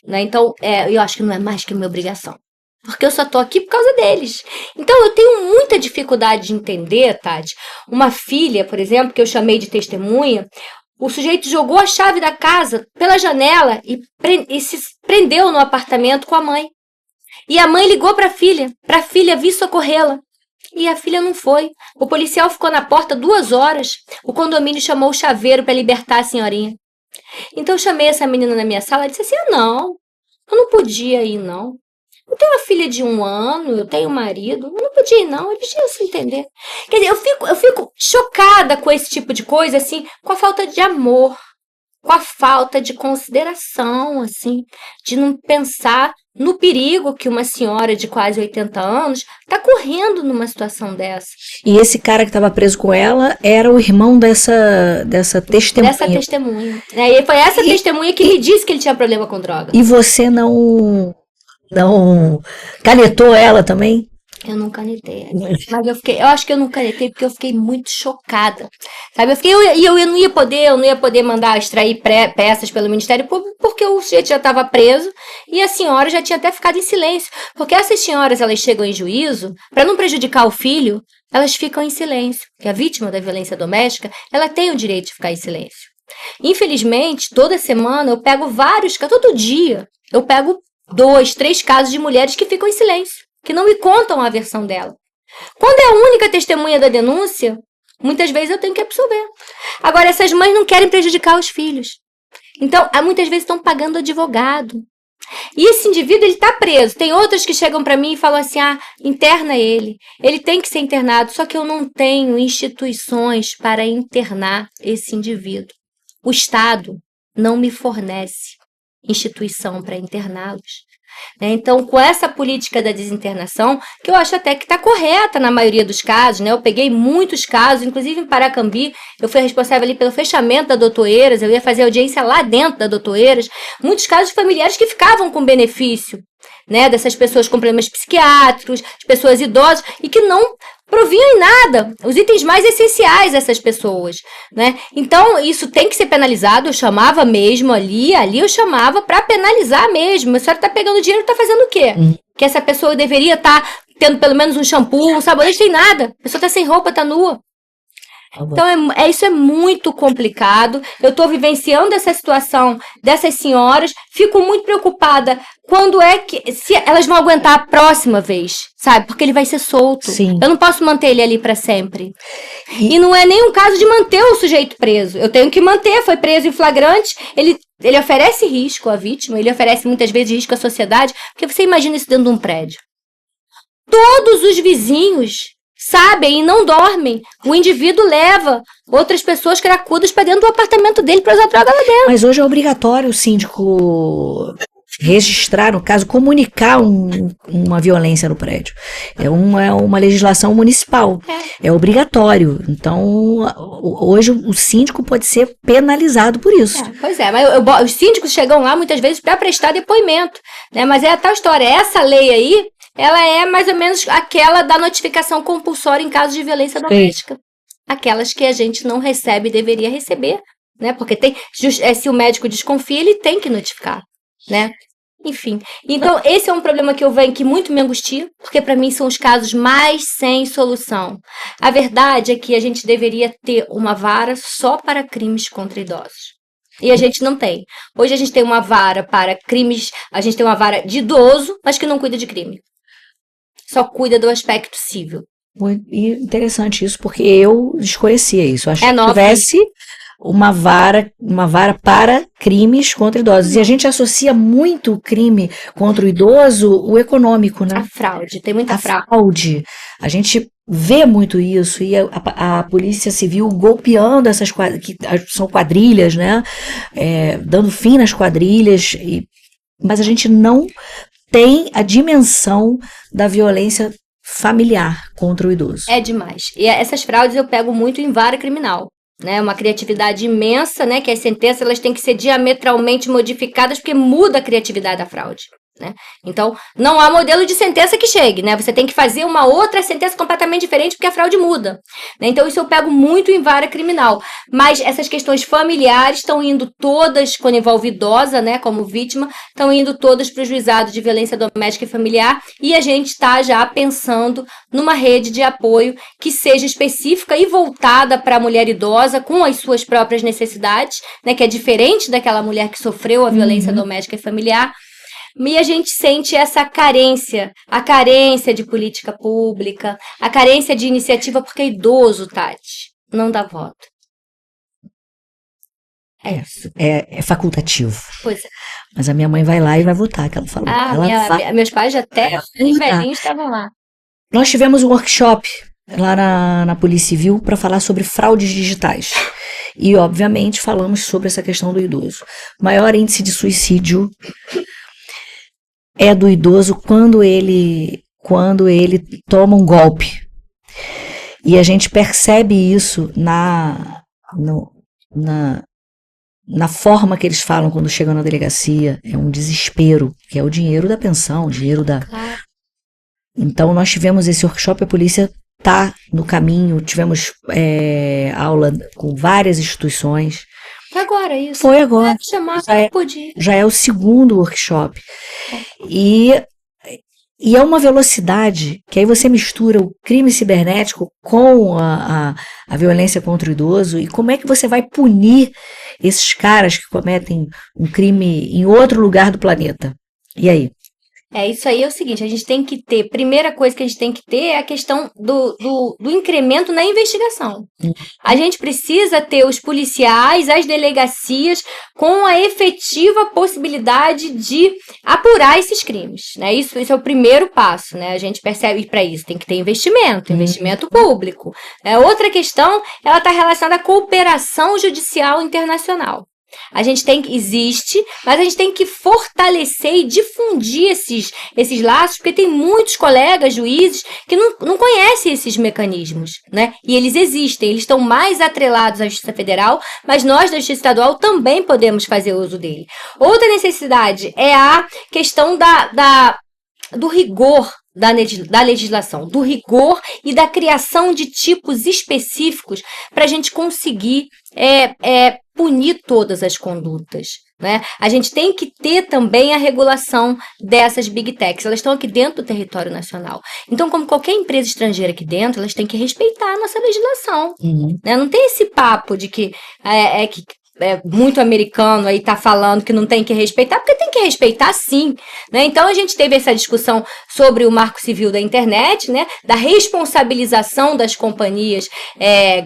Né? Então, eu acho que não é mais que minha obrigação. Porque eu só tô aqui por causa deles. Então, eu tenho muita dificuldade de entender, Tati. Uma filha, por exemplo, que eu chamei de testemunha, o sujeito jogou a chave da casa pela janela e se prendeu no apartamento com a mãe. E a mãe ligou para a filha vir socorrê-la. E a filha não foi. O policial ficou na porta 2 horas. O condomínio chamou o chaveiro para libertar a senhorinha. Então, eu chamei essa menina na minha sala e disse assim, não, eu não podia ir, não. Eu tenho uma filha de 1 ano, eu tenho um marido, eu não podia ir, não, eu podia se entender. Quer dizer, eu fico chocada com esse tipo de coisa, assim, com a falta de amor, com a falta de consideração, assim, de não pensar no perigo que uma senhora de quase 80 anos está correndo numa situação dessa. E esse cara que estava preso com ela era o irmão dessa testemunha. Dessa testemunha. E foi essa testemunha que me disse que ele tinha problema com droga. E você não não canetou ela também? Eu não canetei. Mas eu acho que eu não canetei porque eu fiquei muito chocada. Sabe? Eu não ia poder mandar extrair peças pelo Ministério Público porque o sujeito já estava preso e a senhora já tinha até ficado em silêncio. Porque essas senhoras, elas chegam em juízo, para não prejudicar o filho, elas ficam em silêncio. Porque a vítima da violência doméstica, ela tem o direito de ficar em silêncio. Infelizmente, toda semana eu pego todo dia, eu pego 2, 3 casos de mulheres que ficam em silêncio, que não me contam a versão dela. Quando é a única testemunha da denúncia, muitas vezes eu tenho que absorver. Agora, essas mães não querem prejudicar os filhos. Então, muitas vezes estão pagando advogado. E esse indivíduo, ele está preso. Tem outras que chegam para mim e falam assim, interna ele. Ele tem que ser internado, só que eu não tenho instituições para internar esse indivíduo. O Estado não me fornece instituição para interná-los. Então, com essa política da desinternação, que eu acho até que está correta na maioria dos casos, né? Eu peguei muitos casos, inclusive em Paracambi, eu fui responsável ali pelo fechamento da Doutor Eiras, eu ia fazer audiência lá dentro da Doutor Eiras, muitos casos de familiares que ficavam com benefício, né? Dessas pessoas com problemas psiquiátricos, de pessoas idosas, e que não provinham em nada, os itens mais essenciais dessas pessoas, né? Então, isso tem que ser penalizado, eu chamava mesmo ali eu chamava para penalizar mesmo. A senhora está pegando dinheiro e está fazendo o quê? Que essa pessoa deveria estar tendo pelo menos um shampoo, um sabonete, tem nada. A pessoa está sem roupa, está nua. Então, isso é muito complicado. Eu estou vivenciando essa situação dessas senhoras. Fico muito preocupada se elas vão aguentar a próxima vez, sabe? Porque ele vai ser solto. Sim. Eu não posso manter ele ali para sempre. E não é nem um caso de manter o sujeito preso. Eu tenho que manter. Foi preso em flagrante. Ele oferece risco à vítima. Ele oferece muitas vezes risco à sociedade. Porque você imagina isso dentro de um prédio. Todos os vizinhos sabem e não dormem. O indivíduo leva outras pessoas cracudas para dentro do apartamento dele para usar droga lá dentro. Mas hoje é obrigatório o síndico registrar, no caso, comunicar uma violência no prédio. É uma legislação municipal. É obrigatório. Então, hoje o síndico pode ser penalizado por isso. Pois é, mas os síndicos chegam lá muitas vezes para prestar depoimento, né? Mas é a tal história. Essa lei aí, ela é mais ou menos aquela da notificação compulsória em caso de violência doméstica. Aquelas que a gente não recebe e deveria receber, né? Porque se o médico desconfia, ele tem que notificar, né? Enfim. Então, esse é um problema que muito me angustia, porque para mim são os casos mais sem solução. A verdade é que a gente deveria ter uma vara só para crimes contra idosos. E a gente não tem. Hoje a gente tem uma vara para crimes, a gente tem uma vara de idoso, mas que não cuida de crime. Só cuida do aspecto civil. Muito interessante isso, porque eu desconhecia isso. Acho que nova. Tivesse uma vara para crimes contra idosos. E a gente associa muito o crime contra o idoso, o econômico, né? A fraude, tem muita fraude. Fraude. A gente vê muito isso, e a Polícia Civil golpeando essas que são quadrilhas, né? Dando fim nas quadrilhas, mas a gente não tem a dimensão da violência familiar contra o idoso. É demais. E essas fraudes eu pego muito em vara criminal, né? Uma criatividade imensa, né? Que as sentenças elas têm que ser diametralmente modificadas porque muda a criatividade da fraude, né? Então, não há modelo de sentença que chegue, né? Você tem que fazer uma outra sentença completamente diferente porque a fraude muda, né? Então, isso eu pego muito em vara criminal. Mas essas questões familiares estão indo todas, quando envolve idosa, né, como vítima, estão indo todas para o juizado de violência doméstica e familiar, e a gente está já pensando numa rede de apoio que seja específica e voltada para a mulher idosa com as suas próprias necessidades, né, que é diferente daquela mulher que sofreu a violência doméstica e familiar. E a gente sente essa carência, a carência de política pública, a carência de iniciativa, porque idoso, Tati, não dá voto. É facultativo. Pois é. Mas a minha mãe vai lá e vai votar, que ela falou. Meus pais até velhinhos estavam lá. Nós tivemos um workshop lá na Polícia Civil para falar sobre fraudes digitais. E, obviamente, falamos sobre essa questão do idoso. O maior índice de suicídio é do idoso quando ele toma um golpe. E a gente percebe isso na forma que eles falam quando chegam na delegacia, é um desespero, que é o dinheiro da pensão, o dinheiro da... Claro. Então, nós tivemos esse workshop, a polícia está no caminho, tivemos aula com várias instituições. Agora isso. Foi agora. Deve chamar, podia. Já é o segundo workshop. E é uma velocidade que aí você mistura o crime cibernético com a violência contra o idoso, e como é que você vai punir esses caras que cometem um crime em outro lugar do planeta? E aí? Isso aí é o seguinte, a gente tem que ter, primeira coisa que a gente tem que ter é a questão do incremento na investigação. A gente precisa ter os policiais, as delegacias, com a efetiva possibilidade de apurar esses crimes, né? Isso é o primeiro passo, né? A gente percebe que para isso tem que ter investimento público. Outra questão, ela está relacionada à cooperação judicial internacional. A gente existe, mas a gente tem que fortalecer e difundir esses laços, porque tem muitos colegas juízes que não conhecem esses mecanismos, né? E eles existem, eles estão mais atrelados à Justiça Federal, mas nós da Justiça Estadual também podemos fazer uso dele. Outra necessidade é a questão do rigor da legislação, do rigor e da criação de tipos específicos para a gente conseguir punir todas as condutas, né? A gente tem que ter também a regulação dessas big techs, elas estão aqui dentro do território nacional. Então, como qualquer empresa estrangeira aqui dentro, elas têm que respeitar a nossa legislação. Né? Não tem esse papo de que muito americano aí tá falando que não tem que respeitar, porque tem que respeitar sim, né? Então a gente teve essa discussão sobre o Marco Civil da internet, né? Da responsabilização das companhias,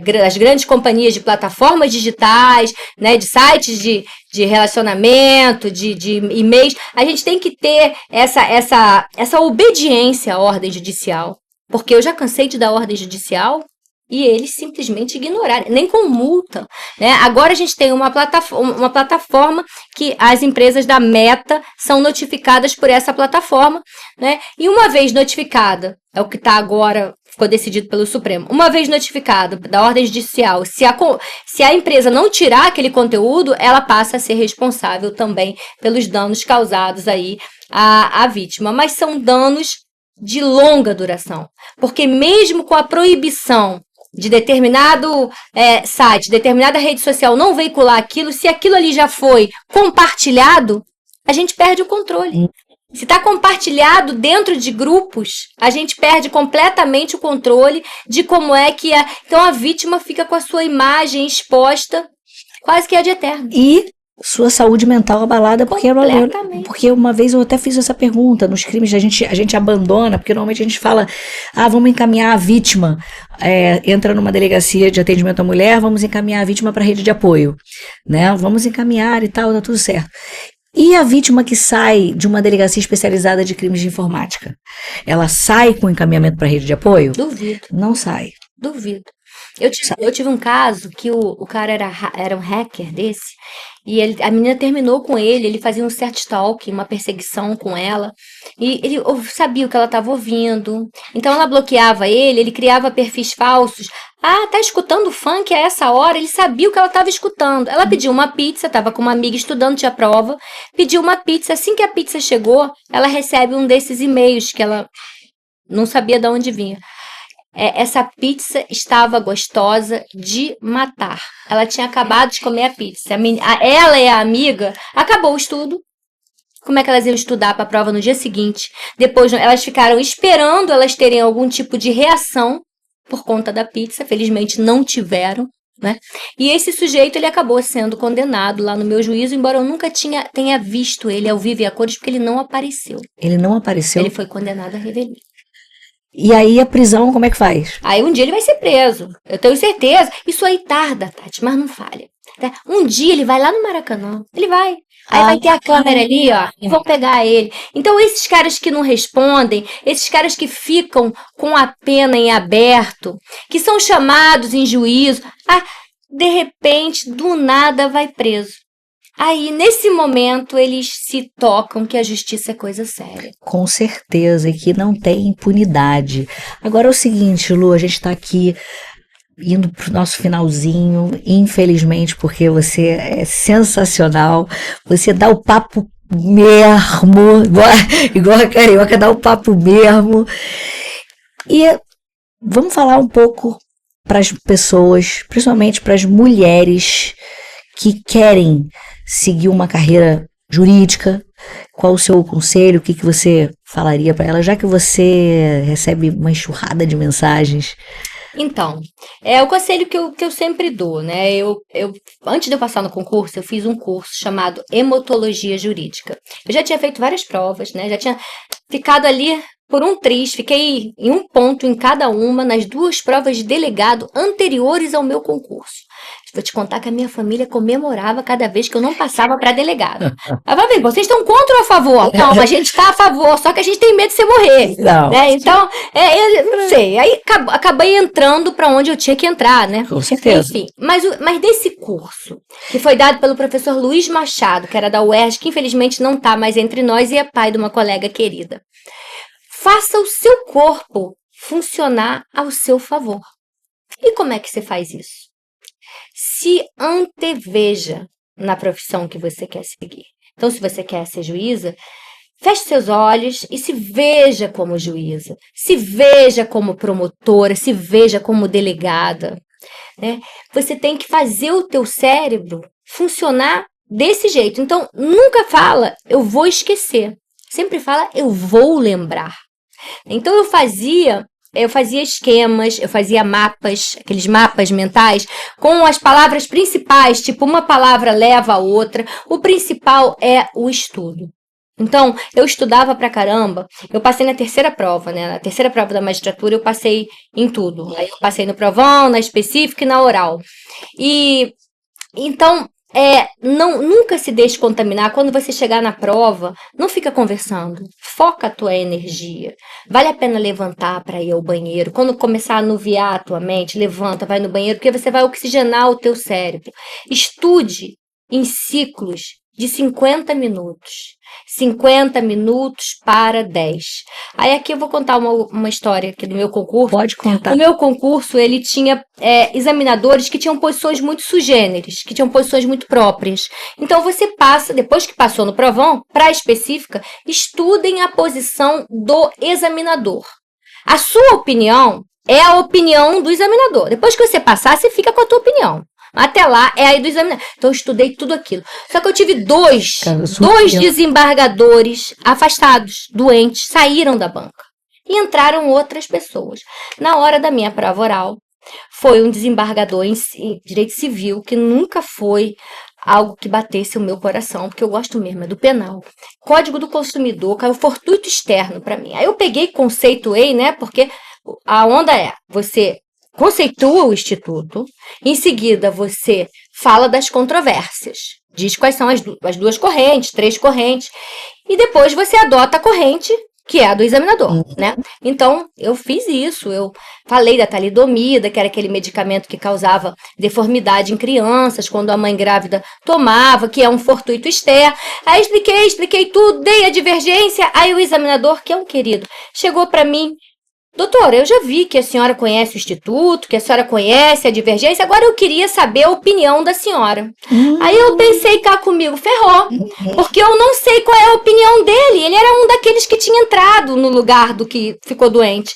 das grandes companhias de plataformas digitais, né? De sites de relacionamento, de e-mails. A gente tem que ter essa obediência à ordem judicial, porque eu já cansei de dar ordem judicial e eles simplesmente ignorarem, nem com multa, né? Agora a gente tem uma plataforma que as empresas da Meta são notificadas por essa plataforma, né? E uma vez notificada, é o que está agora, ficou decidido pelo Supremo, uma vez notificada da ordem judicial, se a empresa não tirar aquele conteúdo, ela passa a ser responsável também pelos danos causados aí à vítima. Mas são danos de longa duração, porque mesmo com a proibição de determinado site, determinada rede social não veicular aquilo, se aquilo ali já foi compartilhado, a gente perde o controle. Se está compartilhado dentro de grupos, a gente perde completamente o controle de como é que é. Então a vítima fica com a sua imagem exposta quase que de eterno. E sua saúde mental abalada, porque uma vez eu até fiz essa pergunta, nos crimes a gente abandona, porque normalmente a gente fala, vamos encaminhar a vítima, entra numa delegacia de atendimento à mulher, vamos encaminhar a vítima para a rede de apoio, né? Vamos encaminhar e tal, tá tudo certo. E a vítima que sai de uma delegacia especializada de crimes de informática? Ela sai com encaminhamento para a rede de apoio? Duvido. Não sai. Duvido. Eu tive um caso que o cara era um hacker desse, e a menina terminou com ele fazia um certo stalking, uma perseguição com ela, e ele sabia o que ela estava ouvindo, então ela bloqueava ele criava perfis falsos. Tá escutando funk a essa hora? Ele sabia o que ela estava escutando. Ela pediu uma pizza, estava com uma amiga estudando, tinha prova, pediu uma pizza, assim que a pizza chegou, ela recebe um desses e-mails que ela não sabia de onde vinha. Essa pizza estava gostosa de matar. Ela tinha acabado de comer a pizza. Ela e a amiga, acabou o estudo. Como é que elas iam estudar para a prova no dia seguinte? Depois elas ficaram esperando elas terem algum tipo de reação por conta da pizza. Felizmente não tiveram, né? E esse sujeito, ele acabou sendo condenado lá no meu juízo, embora eu nunca tenha visto ele ao vivo e a cores, porque ele não apareceu. Ele não apareceu? Ele foi condenado à revelia. E aí a prisão, como é que faz? Aí um dia ele vai ser preso, eu tenho certeza. Isso aí tarda, Tati, mas não falha. Tá? Um dia ele vai lá no Maracanã, ele vai. Aí vai ter a câmera ali, ó, e vão pegar ele. Então esses caras que não respondem, esses caras que ficam com a pena em aberto, que são chamados em juízo, de repente, do nada vai preso. Aí, nesse momento, eles se tocam que a justiça é coisa séria. Com certeza, e que não tem impunidade. Agora é o seguinte, Lu, a gente está aqui indo para o nosso finalzinho, infelizmente, porque você é sensacional, você dá o papo mesmo, igual a carioca, dá o papo mesmo. E vamos falar um pouco para as pessoas, principalmente para as mulheres que querem seguir uma carreira jurídica. Qual o seu conselho? O que você falaria para ela, já que você recebe uma enxurrada de mensagens? Então, é o conselho que eu sempre dou, né? Antes de eu passar no concurso, eu fiz um curso chamado Hematologia Jurídica. Eu já tinha feito várias provas, né? Já tinha ficado ali por um triz, fiquei em um ponto em cada uma nas 2 provas de delegado anteriores ao meu concurso. Vou te contar que a minha família comemorava cada vez que eu não passava para delegado. Ela falava, vocês estão contra ou a favor? Não, a gente está a favor, só que a gente tem medo de você morrer. Não. Né? Então, eu não sei. Aí acabei entrando para onde eu tinha que entrar, né? Com certeza. Enfim, mas desse curso, que foi dado pelo professor Luiz Machado, que era da UERJ, que infelizmente não está mais entre nós e é pai de uma colega querida. Faça o seu corpo funcionar ao seu favor. E como é que você faz isso? Se anteveja na profissão que você quer seguir. Então, se você quer ser juíza, feche seus olhos e se veja como juíza, se veja como promotora, se veja como delegada, né? Você tem que fazer o teu cérebro funcionar desse jeito. Então, nunca fala, eu vou esquecer. Sempre fala, eu vou lembrar. Então, eu fazia esquemas, eu fazia mapas, aqueles mapas mentais, com as palavras principais, tipo, uma palavra leva a outra. O principal é o estudo. Então, eu estudava pra caramba, eu passei na 3ª prova, né? Na 3ª prova da magistratura eu passei em tudo. Aí eu passei no provão, na específica e na oral. E, então, nunca se deixe contaminar. Quando você chegar na prova, não fica conversando. Foca a tua energia. Vale a pena levantar para ir ao banheiro. Quando começar a anuviar a tua mente, levanta, vai no banheiro, porque você vai oxigenar o teu cérebro. Estude em ciclos de 50 minutos. 50 minutos para 10. Aí aqui eu vou contar uma história aqui do meu concurso. Pode contar. O meu concurso, ele tinha examinadores que tinham posições muito sugêneres, que tinham posições muito próprias. Então você passa, depois que passou no provão, para a específica, estudem a posição do examinador. A sua opinião é a opinião do examinador. Depois que você passar, você fica com a tua opinião. Até lá é aí do examinador. Então eu estudei tudo aquilo. Só que eu tive dois desembargadores afastados, doentes, saíram da banca. E entraram outras pessoas. Na hora da minha prova oral, foi um desembargador em direito civil, que nunca foi algo que batesse o meu coração, porque eu gosto mesmo, é do penal. Código do Consumidor, caiu fortuito externo para mim. Aí eu peguei, conceituei, né? Porque a onda você conceitua o instituto, em seguida você fala das controvérsias, diz quais são as 2 correntes, 3 correntes, e depois você adota a corrente, que é a do examinador, né? Então, eu fiz isso, eu falei da talidomida, que era aquele medicamento que causava deformidade em crianças, quando a mãe grávida tomava, que é um fortuito externo. Aí expliquei tudo, dei a divergência, aí o examinador, que é um querido, chegou para mim: doutora, eu já vi que a senhora conhece o Instituto, que a senhora conhece a divergência, agora eu queria saber a opinião da senhora. Aí eu pensei cá comigo, ferrou, porque eu não sei qual é a opinião dele, ele era um daqueles que tinha entrado no lugar do que ficou doente.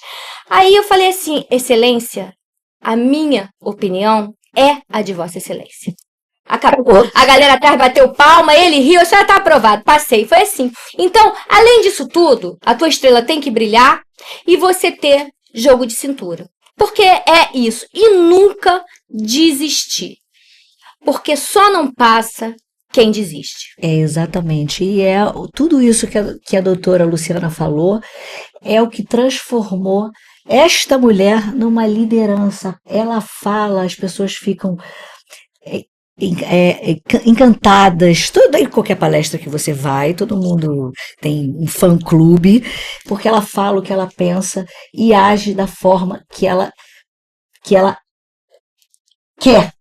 Aí eu falei assim: excelência, a minha opinião é a de vossa excelência. Acabou. A galera atrás bateu palma, ele riu, a senhora tá aprovado. Passei, foi assim. Então, além disso tudo, a tua estrela tem que brilhar e você ter jogo de cintura. Porque é isso. E nunca desistir. Porque só não passa quem desiste. É, exatamente. E tudo isso que a doutora Luciana falou é o que transformou esta mulher numa liderança. Ela fala, as pessoas ficam encantadas. Em qualquer palestra que você vai, todo mundo tem um fã-clube, porque ela fala o que ela pensa e age da forma que ela quer.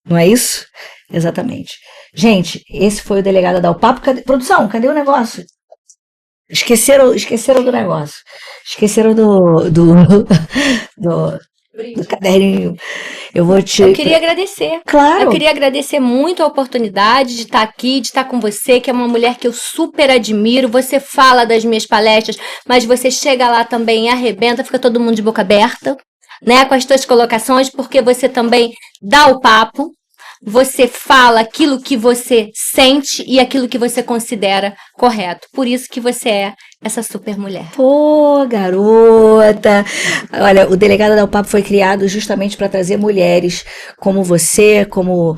Não é isso? Exatamente. Gente, esse foi o Delegada Dá o Papo. Produção, cadê o negócio? Esqueceram do negócio. Esqueceram do do caderninho. Eu queria agradecer. Claro. Eu queria agradecer muito a oportunidade de estar aqui, de estar com você, que é uma mulher que eu super admiro. Você fala das minhas palestras, mas você chega lá também e arrebenta, fica todo mundo de boca aberta, né, com as suas colocações, porque você também dá o papo. Você fala aquilo que você sente e aquilo que você considera correto. Por isso que você é essa super mulher. Pô, garota! Olha, o Delegada Dá o Papo foi criado justamente para trazer mulheres como você, como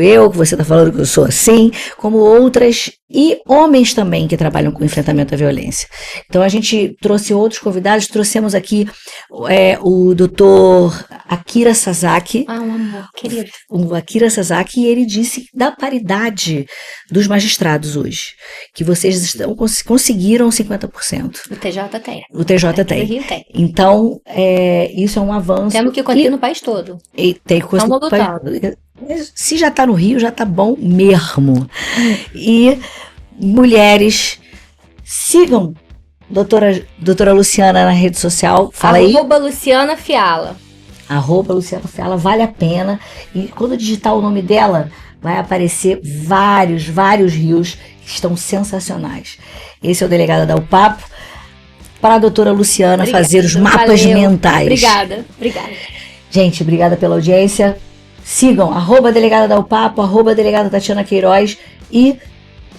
eu, que você está falando que eu sou assim, como outras, e homens também que trabalham com enfrentamento à violência. Então a gente trouxe outros convidados, trouxemos aqui o doutor Akira Sasaki. Ah, um amor, querido. O Akira Sasaki, e ele disse da paridade dos magistrados hoje, que vocês conseguiram 50%. O TJ tem. O TJ tem. O Rio tem. Então, isso é um avanço. Temos que conseguir no país todo. E tem que conseguir. Se já está no Rio, já está bom mesmo. E mulheres, sigam doutora Luciana na rede social. Fala aí. Luciana Fiala. Luciana Fiala, vale a pena. E quando digitar o nome dela, vai aparecer vários rios que estão sensacionais. Esse é o Delegada Dá o Papo. Para a doutora Luciana fazer os mapas mentais. Obrigada. Gente, obrigada pela audiência. Sigam @Delegada Dá o Papo, @Delegada Tatiana Queiroz e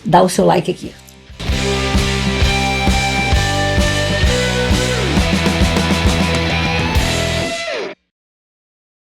dá o seu like aqui.